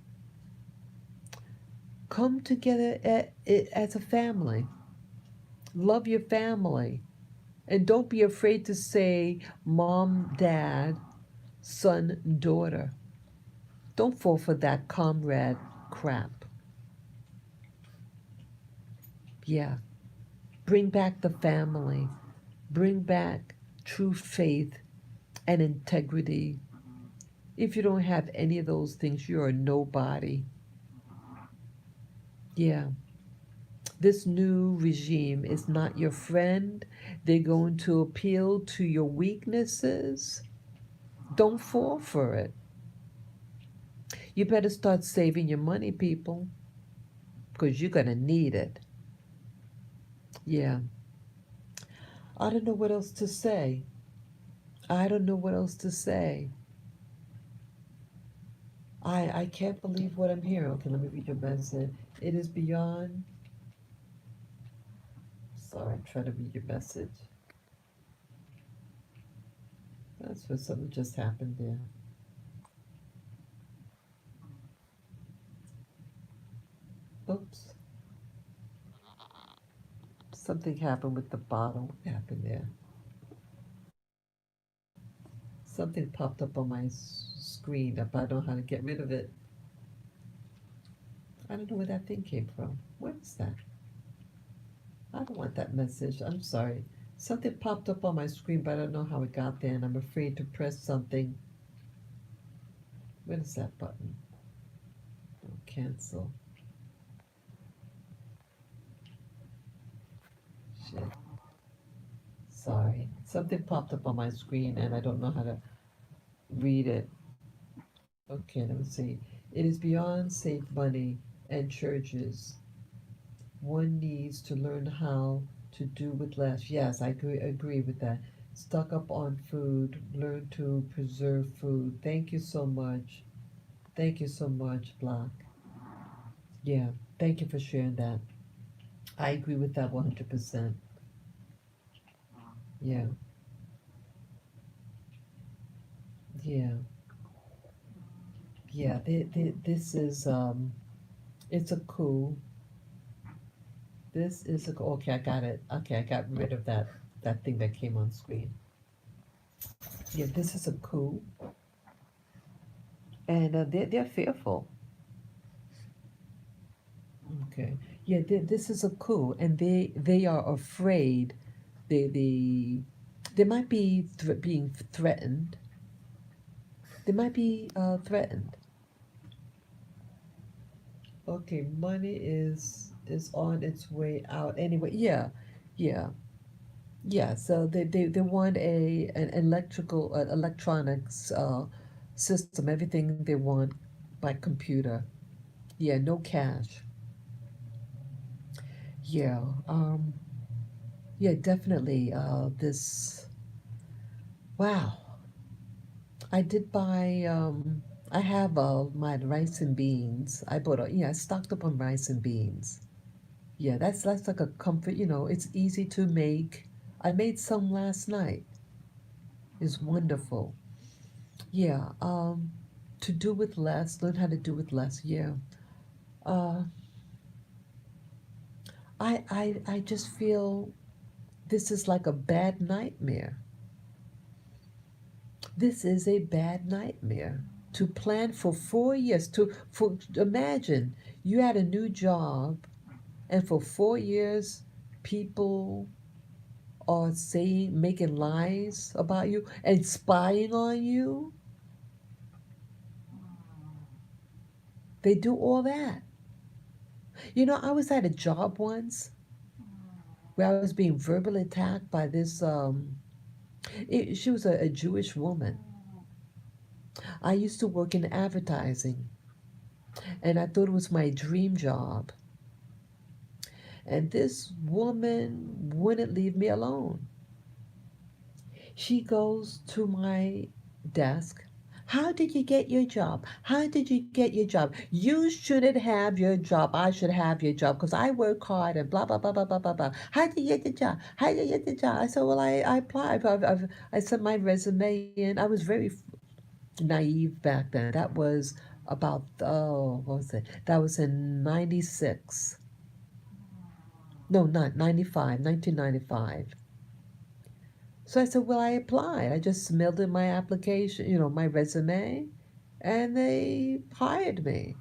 Come together as a family. Love your family. And don't be afraid to say mom, dad, son, daughter. Don't fall for that comrade crap. Yeah. Bring back the family. Bring back true faith and integrity. If you don't have any of those things, you're a nobody. Yeah. This new regime is not your friend. They're going to appeal to your weaknesses. Don't fall for it. You better start saving your money, people, because you're going to need it. Yeah. I don't know what else to say. I don't know what else to say. I can't believe what I'm hearing. Okay, let me read your message. It is beyond. Sorry, I'm trying to read your message. That's what something just happened there. Oops. Something happened with the bottle. What happened there? Something popped up on my screen. If I don't know how to get rid of it, I don't know where that thing came from. What is that? I don't want that message. I'm sorry. Something popped up on my screen, but I don't know how it got there, and I'm afraid to press something. What is that button? Oh, cancel. Shit. Sorry. Something popped up on my screen, and I don't know how to read it. Okay, let me see. It is beyond safe money and churches. One needs to learn how to do with less. Yes, I agree with that. Stock up on food, learn to preserve food. Thank you so much. Thank you so much, Black. Yeah, thank you for sharing that. I agree with that 100%. Yeah, yeah, yeah. This is it's a coup. This is a okay. I got it. Okay, I got rid of that thing that came on screen. Yeah, this is a coup, and they're fearful. Okay. Yeah, this is a coup, and they are afraid. They might be being threatened. They might be threatened. Okay, money is on its way out anyway. Yeah, yeah, yeah. So they want an electrical electronics system. Everything they want by computer. Yeah, no cash. Yeah. Yeah, definitely. This. Wow. I did buy. I have my rice and beans. I bought. Yeah, I stocked up on rice and beans. Yeah, that's like a comfort. It's easy to make. I made some last night. It's wonderful. Yeah. To do with less. Learn how to do with less. Yeah. Uh, I just feel this is like a bad nightmare. This is a bad nightmare. To plan for 4 years, for imagine you had a new job, and for 4 years, people are saying, making lies about you and spying on you. They do all that. I was at a job once where I was being verbally attacked by this. She was a Jewish woman. I used to work in advertising, and I thought it was my dream job. And this woman wouldn't leave me alone. She goes to my desk. How did you get your job? How did you get your job? You shouldn't have your job. I should have your job because I work hard and blah, blah, blah, blah, blah, blah, blah. How did you get the job? How did you get the job? I said, well, I applied. I sent my resume in. I was very naive back then. That was about, oh, what was it? That was in 96. No, not 95, 1995. So I said, well, I applied. I just mailed in my application, my resume, and they hired me.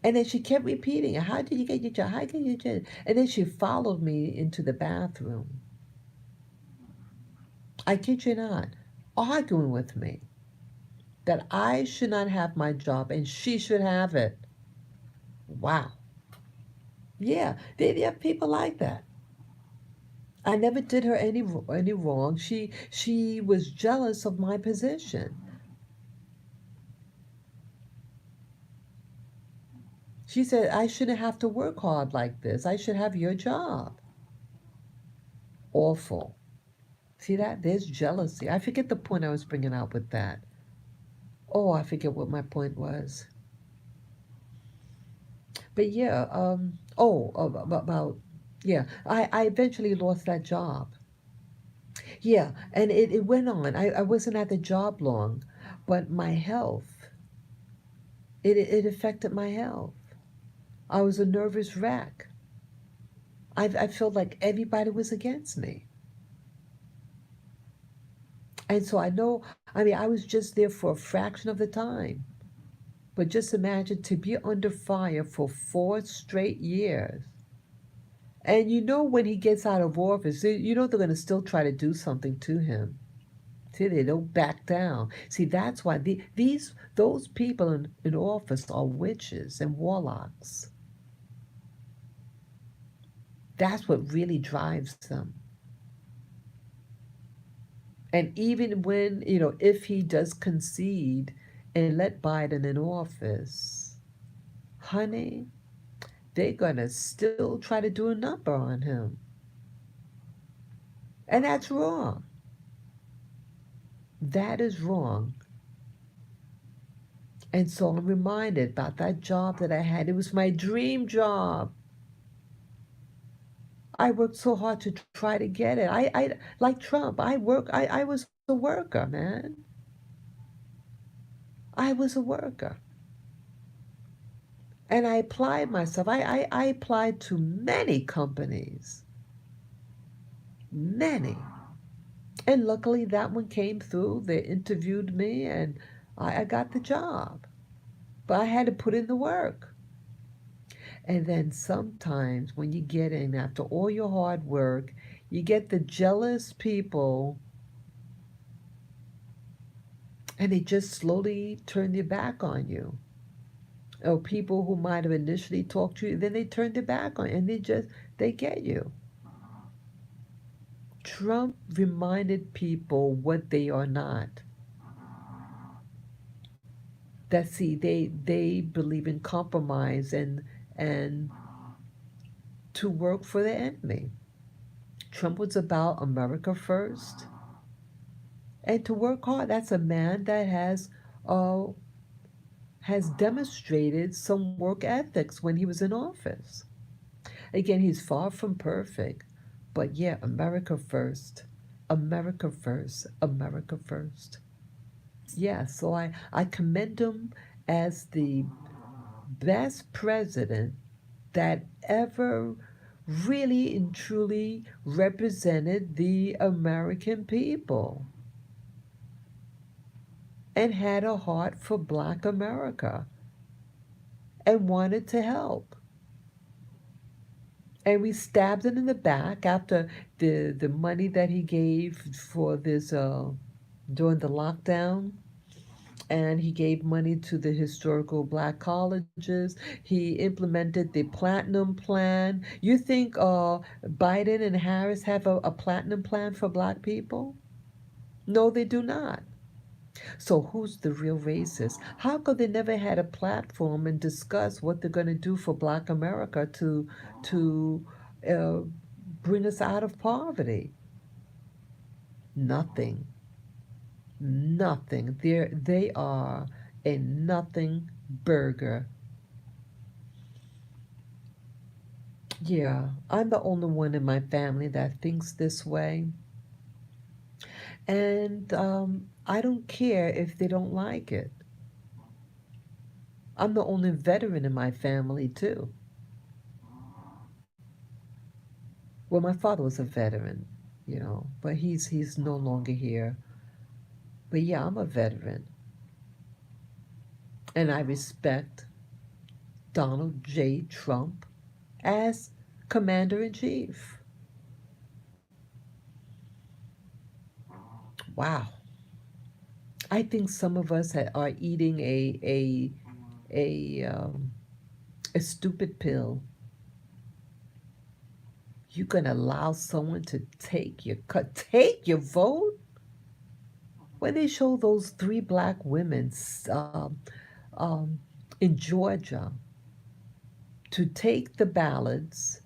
And then she kept repeating, how did you get your job? How did you get your job? And then she followed me into the bathroom. I kid you not, arguing with me that I should not have my job and she should have it. Wow. Yeah, they have people like that. I never did her any wrong. She was jealous of my position. She said I shouldn't have to work hard like this. I should have your job. Awful. See that? There's jealousy. I forget the point I was bringing out with that. Oh, I forget what my point was. But yeah, yeah, I eventually lost that job. Yeah, and it went on. I wasn't at the job long, but my health, it affected my health. I was a nervous wreck. I felt like everybody was against me. And so I know, I mean, I was just there for a fraction of the time. But just imagine to be under fire for 4 straight years. And you know when he gets out of office, you know they're going to still try to do something to him. See, they don't back down. See, that's why those people in office are witches and warlocks. That's what really drives them. And even when, if he does concede and let Biden in office, honey, they're gonna still try to do a number on him. And that's wrong. That is wrong. And so I'm reminded about that job that I had. It was my dream job. I worked so hard to try to get it. I like Trump. I was a worker, man. I was a worker. And I applied myself. I applied to many companies. Many. And luckily that one came through. They interviewed me and I got the job. But I had to put in the work. And then sometimes when you get in after all your hard work, you get the jealous people and they just slowly turn their back on you. Or people who might have initially talked to you, then they turn their back on you and they get you. Trump reminded people what they are not. That see, they believe in compromise and to work for the enemy. Trump was about America first and to work hard. That's a man that uh, has demonstrated some work ethics when he was in office. Again, he's far from perfect, but yeah, America first, America first, America first. Yeah, so I commend him as the best president that ever really and truly represented the American people and had a heart for Black America and wanted to help. And we stabbed him in the back after the money that he gave for this during the lockdown. And he gave money to the historical black colleges. He implemented the platinum plan. You think Biden and Harris have a platinum plan for black people? No, they do not. So who's the real racist? How come they never had a platform and discuss what they're going to do for Black America to uh, bring us out of poverty? Nothing. Nothing. They are a nothing burger. Yeah, I'm the only one in my family that thinks this way. And I don't care if they don't like it. I'm the only veteran in my family, too. Well, my father was a veteran, but he's no longer here. But yeah, I'm a veteran. And I respect Donald J. Trump as Commander in Chief. Wow. I think some of us are eating a stupid pill. You're gonna allow someone to take your vote? When they show those three black women um, in Georgia to take the ballots,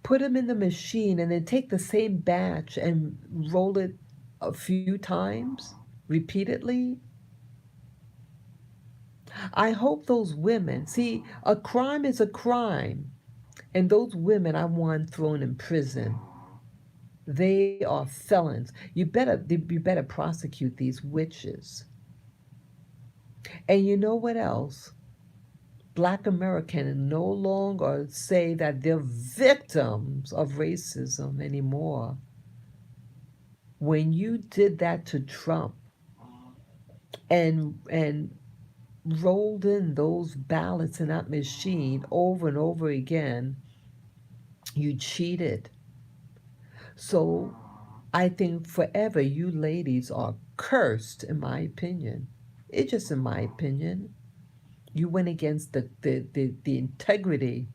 put them in the machine, and then take the same batch and roll it a few times repeatedly. I hope those women see a crime is a crime, and those women I want thrown in prison. They are felons. You better prosecute these witches. And you know what else? Black Americans no longer say that they're victims of racism anymore. When you did that to Trump and rolled in those ballots in that machine over and over again, you cheated. So I think forever you ladies are cursed, in my opinion. It's just in my opinion. You went against the integrity,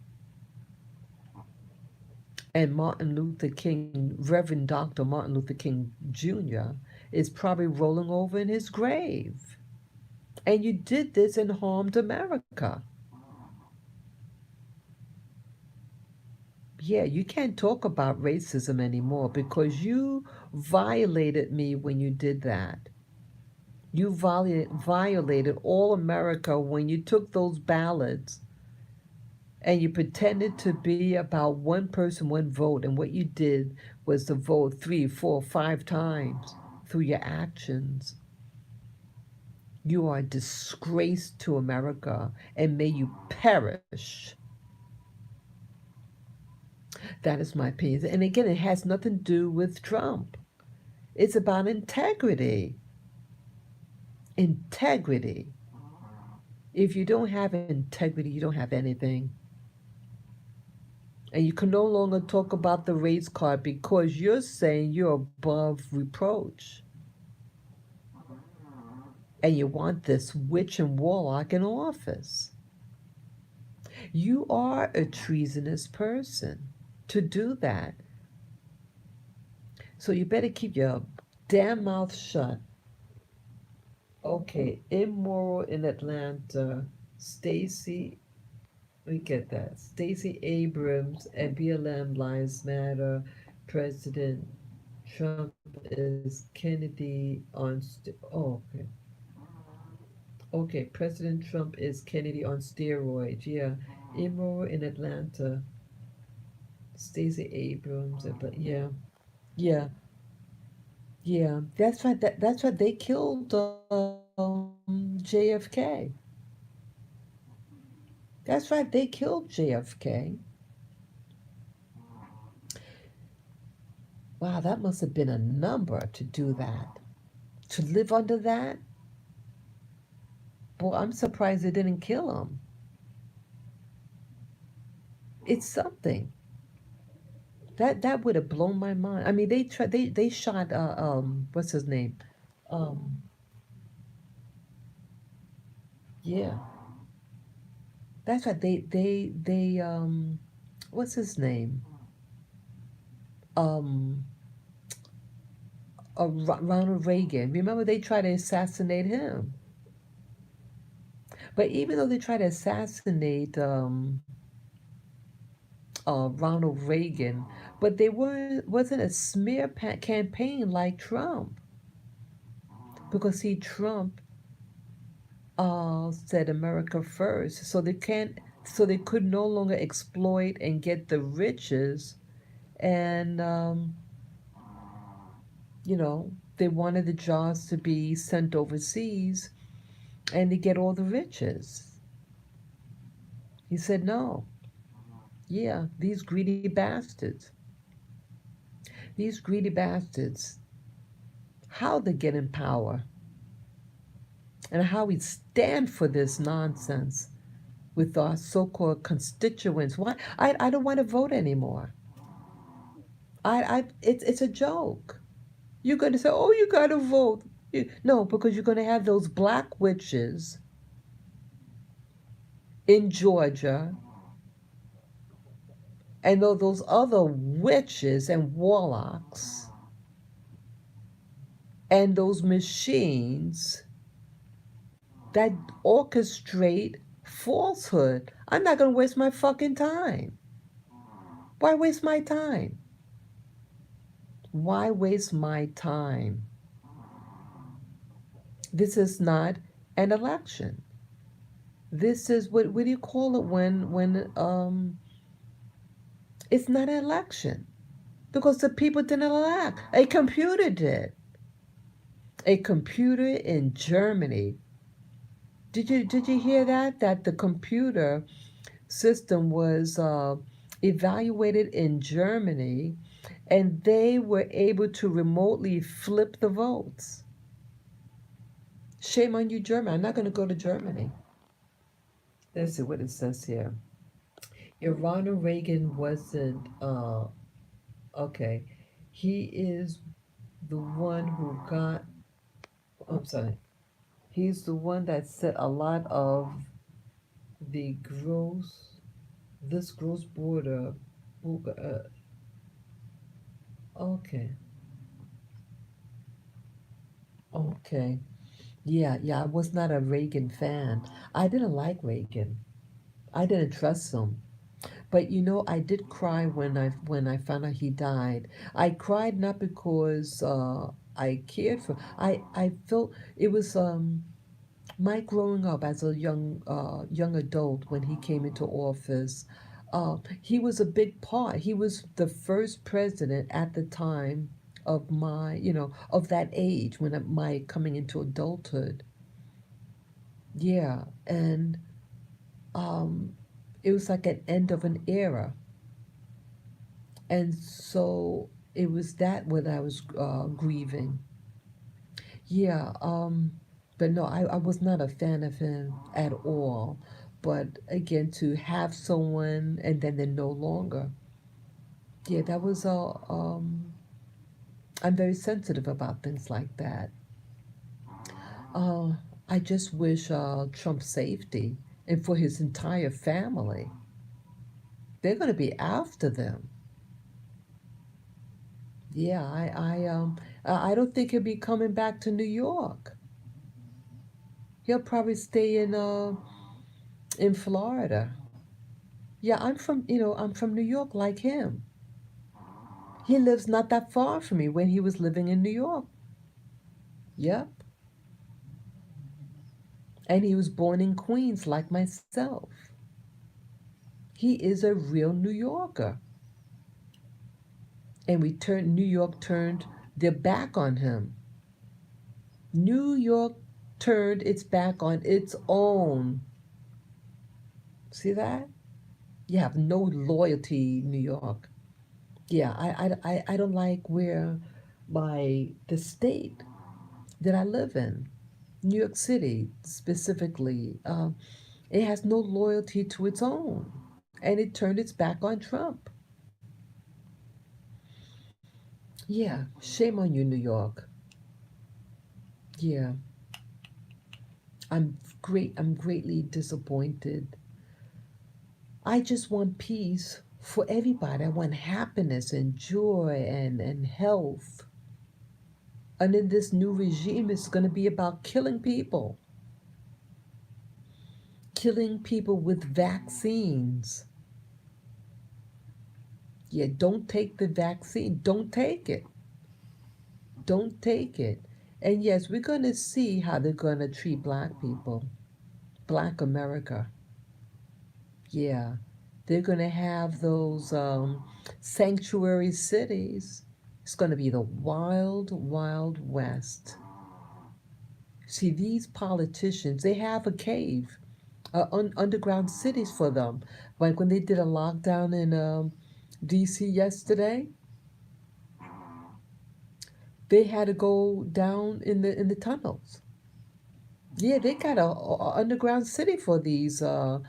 and Martin Luther King, Reverend Dr. Martin Luther King Jr., is probably rolling over in his grave. And you did this and harmed America. Yeah, you can't talk about racism anymore because you violated me when you did that. You violated all America when you took those ballots and you pretended to be about one person, one vote, and what you did was to vote three, four, five times through your actions. You are a disgrace to America, and may you perish. That is my opinion. And again, it has nothing to do with Trump. It's about integrity. Integrity. If you don't have integrity, you don't have anything. And you can no longer talk about the race card because you're saying you're above reproach. And you want this witch and warlock in office. You are a treasonous person to do that. So you better keep your damn mouth shut. Okay, immoral in Atlanta. Stacey, we get that. Stacey Abrams and BLM Lives Matter. President Trump is Kennedy on. Oh, okay. Okay, President Trump is Kennedy on steroids. Yeah, immoral in Atlanta. Stacey Abrams, but yeah, yeah, yeah. That's right. That's right. They killed JFK. That's right. They killed JFK. Wow, that must have been a number to do that. To live under that. Boy, I'm surprised they didn't kill him. It's something that would have blown my mind. I mean, they shot what's his name, um yeah, that's right. They what's his name, um Ronald Reagan. Remember they tried to assassinate him. But even though they tried to assassinate Ronald Reagan, but they wasn't a smear campaign like Trump, because see Trump said America first, so they could no longer exploit and get the riches, and you know they wanted the jobs to be sent overseas and to get all the riches. He said no. Yeah, these greedy bastards, how they get in power, and how we stand for this nonsense with our so-called constituents. Why I don't want to vote anymore. It's a joke. You're going to say, oh, you got to vote. No, because you're going to have those black witches in Georgia And those other witches and warlocks and those machines that orchestrate falsehood. I'm not going to waste my fucking time. Why waste my time? Why waste my time? This is not an election. This is what do you call it when it's not an election because the people didn't elect. A computer did. A computer in Germany. Did you hear that? That the computer system was evaluated in Germany, and they were able to remotely flip the votes. Shame on you, Germany. I'm not going to go to Germany. Let's see what it says here. Ronald Reagan wasn't okay. He is the one who got. I'm sorry. He's the one that set a lot of the gross border. Okay. Okay. Yeah, yeah, I was not a Reagan fan. I didn't like Reagan. I didn't trust him. But I did cry when I found out he died. I cried not because I cared for. I felt it was my growing up as a young adult when he came into office. He was a big part. He was the first president at the time of of that age when my coming into adulthood. Yeah, and um, it was like an end of an era, and so it was that what I was grieving. Yeah, but no, I was not a fan of him at all. But again, to have someone and then they're no longer, yeah, that was I'm very sensitive about things like that. Uh, I just wish Trump's safety and for his entire family. They're going to be after them. Yeah, I don't think he'll be coming back to New York. He'll probably stay in Florida. Yeah, I'm from New York like him. He lives not that far from me when he was living in New York. Yep. And he was born in Queens like myself. He is a real New Yorker. And New York turned their back on him. New York turned its back on its own. See that? You have no loyalty, New York. Yeah, I don't like where the state that I live in, New York City specifically, it has no loyalty to its own, and it turned its back on Trump. Yeah, shame on you, New York. Yeah, I'm greatly disappointed. I just want peace for everybody. I want happiness and joy and health. And then this new regime is going to be about killing people with vaccines. Yeah, don't take the vaccine. Don't take it. Don't take it. And yes, we're going to see how they're going to treat black people, black America. Yeah, they're going to have those sanctuary cities. It's going to be the wild, wild west. See, these politicians, they have a cave, underground cities for them. Like when they did a lockdown in DC yesterday, they had to go down in the tunnels. Yeah, they got a underground city for these uh,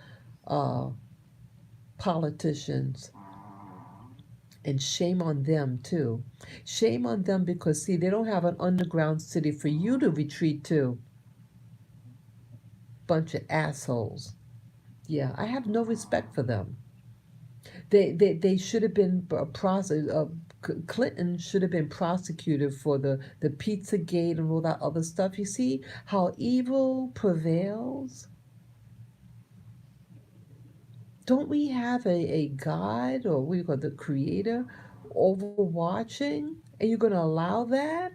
politicians, and shame on them too. Shame on them because see, they don't have an underground city for you to retreat to. Bunch of assholes. Yeah, I have no respect for them. They should have been Clinton should have been prosecuted for the Pizzagate and all that other stuff. You see how evil prevails? Don't we have a God, or we got the creator overwatching, and you're going to allow that?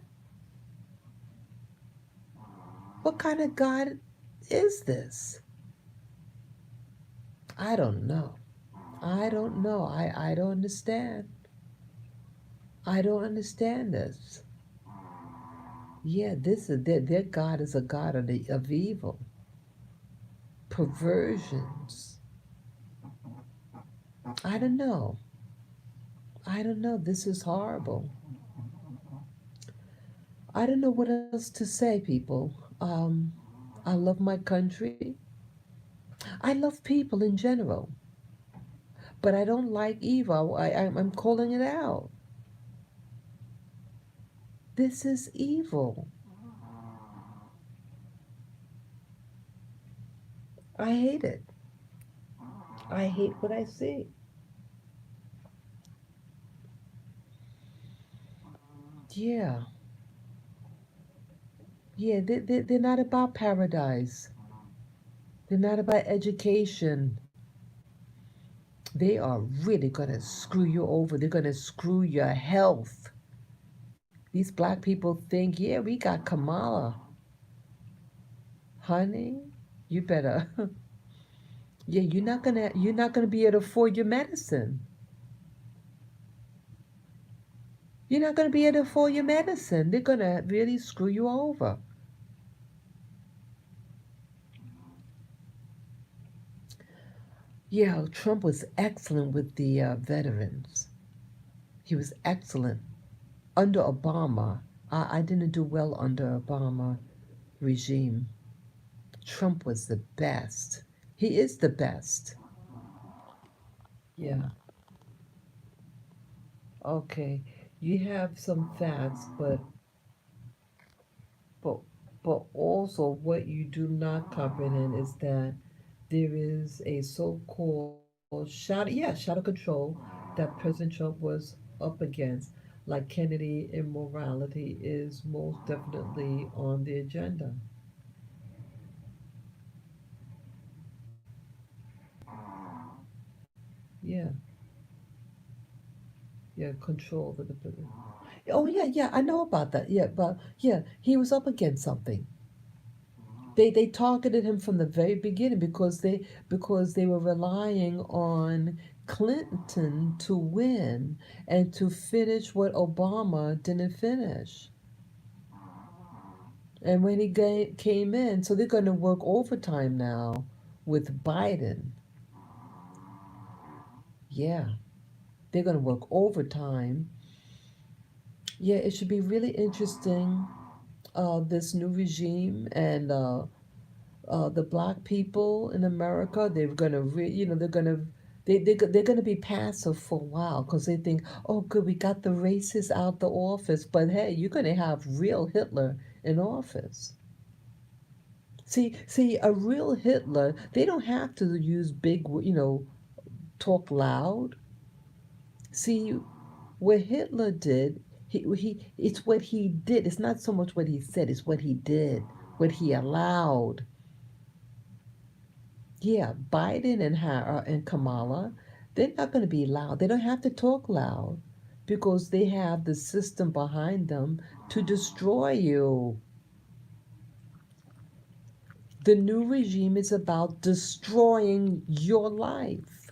What kind of God is this? I don't know. I don't know. I don't understand. I don't understand this. Yeah, this is their God is a God of evil, perversions. I don't know. I don't know. This is horrible. I don't know what else to say, people. Um, I love my country. I love people in general, but I don't like evil. I'm calling it out. This is evil. I hate it. I hate what I see. Yeah, yeah. They're not about paradise. They're not about education. They are really gonna screw you over. They're gonna screw your health. These black people think, yeah, we got Kamala. Honey, you better yeah, you're not gonna be able to afford your medicine. You're not gonna be able to afford your medicine. They're gonna really screw you over. Yeah, Trump was excellent with the veterans. He was excellent. Under Obama, I didn't do well under Obama regime. Trump was the best. He is the best. Yeah. Okay. You have some facts, but but also what you do not comprehend is that there is a so-called shadow control that President Trump was up against, like Kennedy immorality is most definitely on the agenda. Yeah, yeah, control the. Oh yeah, I know about that. Yeah, but yeah, he was up against something. They targeted him from the very beginning because they were relying on Clinton to win and to finish what Obama didn't finish. And when came in, so they're going to work overtime now with Biden. Yeah, they're going to work overtime. Yeah, it should be really interesting. This new regime and the black people in America, they're gonna, they're gonna, they're gonna be passive for a while because they think, oh, good, we got the racists out the office, but hey, you're gonna have real Hitler in office. See, a real Hitler, they don't have to use big, talk loud. See, what Hitler did, it's what he did. It's not so much what he said, it's what he did, what he allowed. Yeah, Biden and Kamala, they're not going to be loud. They don't have to talk loud because they have the system behind them to destroy you. The new regime is about destroying your life.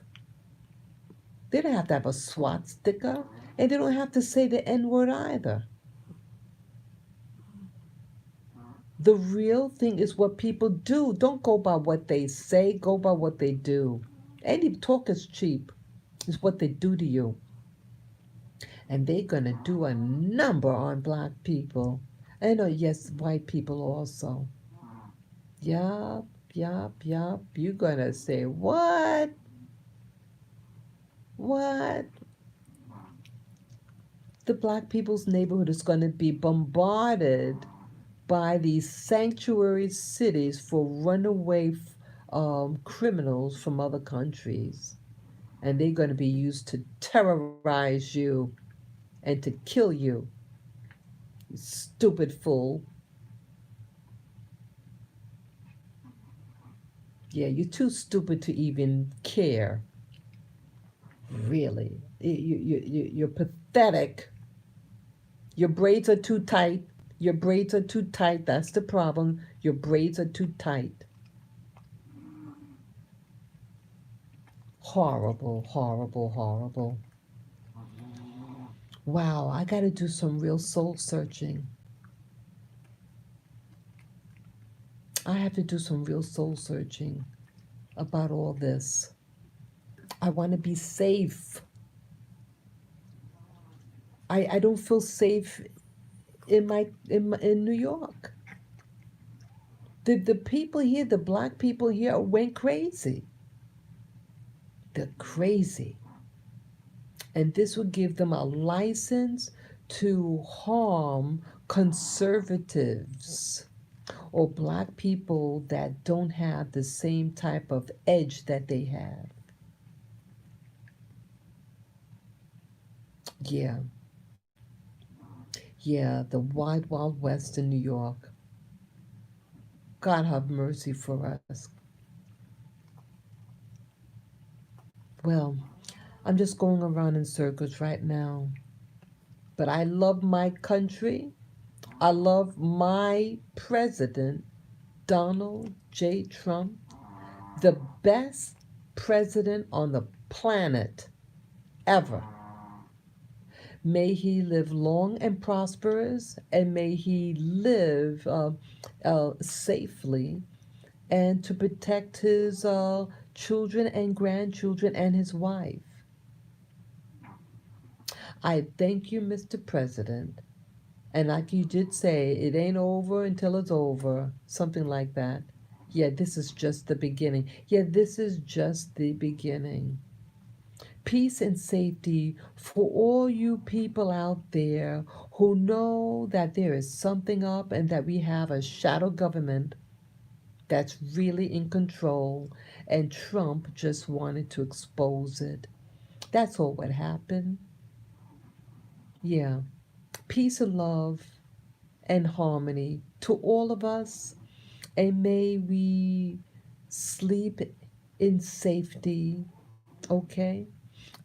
They don't have to have a SWAT sticker, and they don't have to say the N word either. The real thing is what people do. Don't go by what they say, go by what they do. Any talk is cheap, it's what they do to you. And they're gonna do a number on black people. And yes, white people also. Yup, yup. You're gonna say, what? What? The black people's neighborhood is gonna be bombarded by these sanctuary cities for runaway criminals from other countries. and they're going to be used to terrorize you and to kill you, you stupid fool. Yeah, you're too stupid to even care. Really. You're pathetic. Your braids are too tight. Your braids are too tight. That's the problem. Your braids are too tight. Horrible, horrible, horrible. Wow, I got to do some real soul searching. I have to do some real soul searching about all this. I want to be safe. I don't feel safe in New York. The people here, the black people here went crazy. They're crazy. And this would give them a license to harm conservatives or black people that don't have the same type of edge that they have. Yeah, yeah, the wide, wild west in New York. God have mercy for us. Well, I'm just going around in circles right now. But I love my country. I love my president, Donald J. Trump, the best president on the planet ever. May he live long and prosperous, and may he live safely and to protect his children and grandchildren and his wife. I thank you, Mr. President. And like you did say, it ain't over until it's over, something like that. Yeah, this is just the beginning. Yeah, this is just the beginning. Peace and safety for all you people out there who know that there is something up and that we have a shadow government that's really in control, and Trump just wanted to expose it. That's all what happened. Yeah. Peace and love and harmony to all of us, and may we sleep in safety. Okay?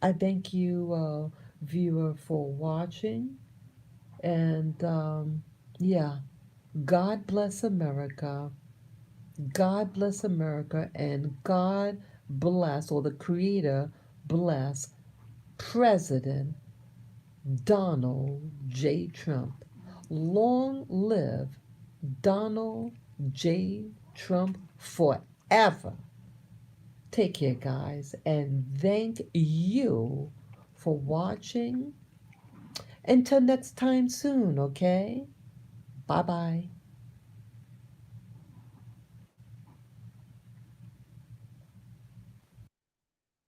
I thank you, viewer, for watching. And yeah, God bless America. God bless America, and God bless, or the Creator bless, President Donald J. Trump. Long live Donald J. Trump forever. Take care, guys, and thank you for watching. Until next time soon, okay? Bye bye.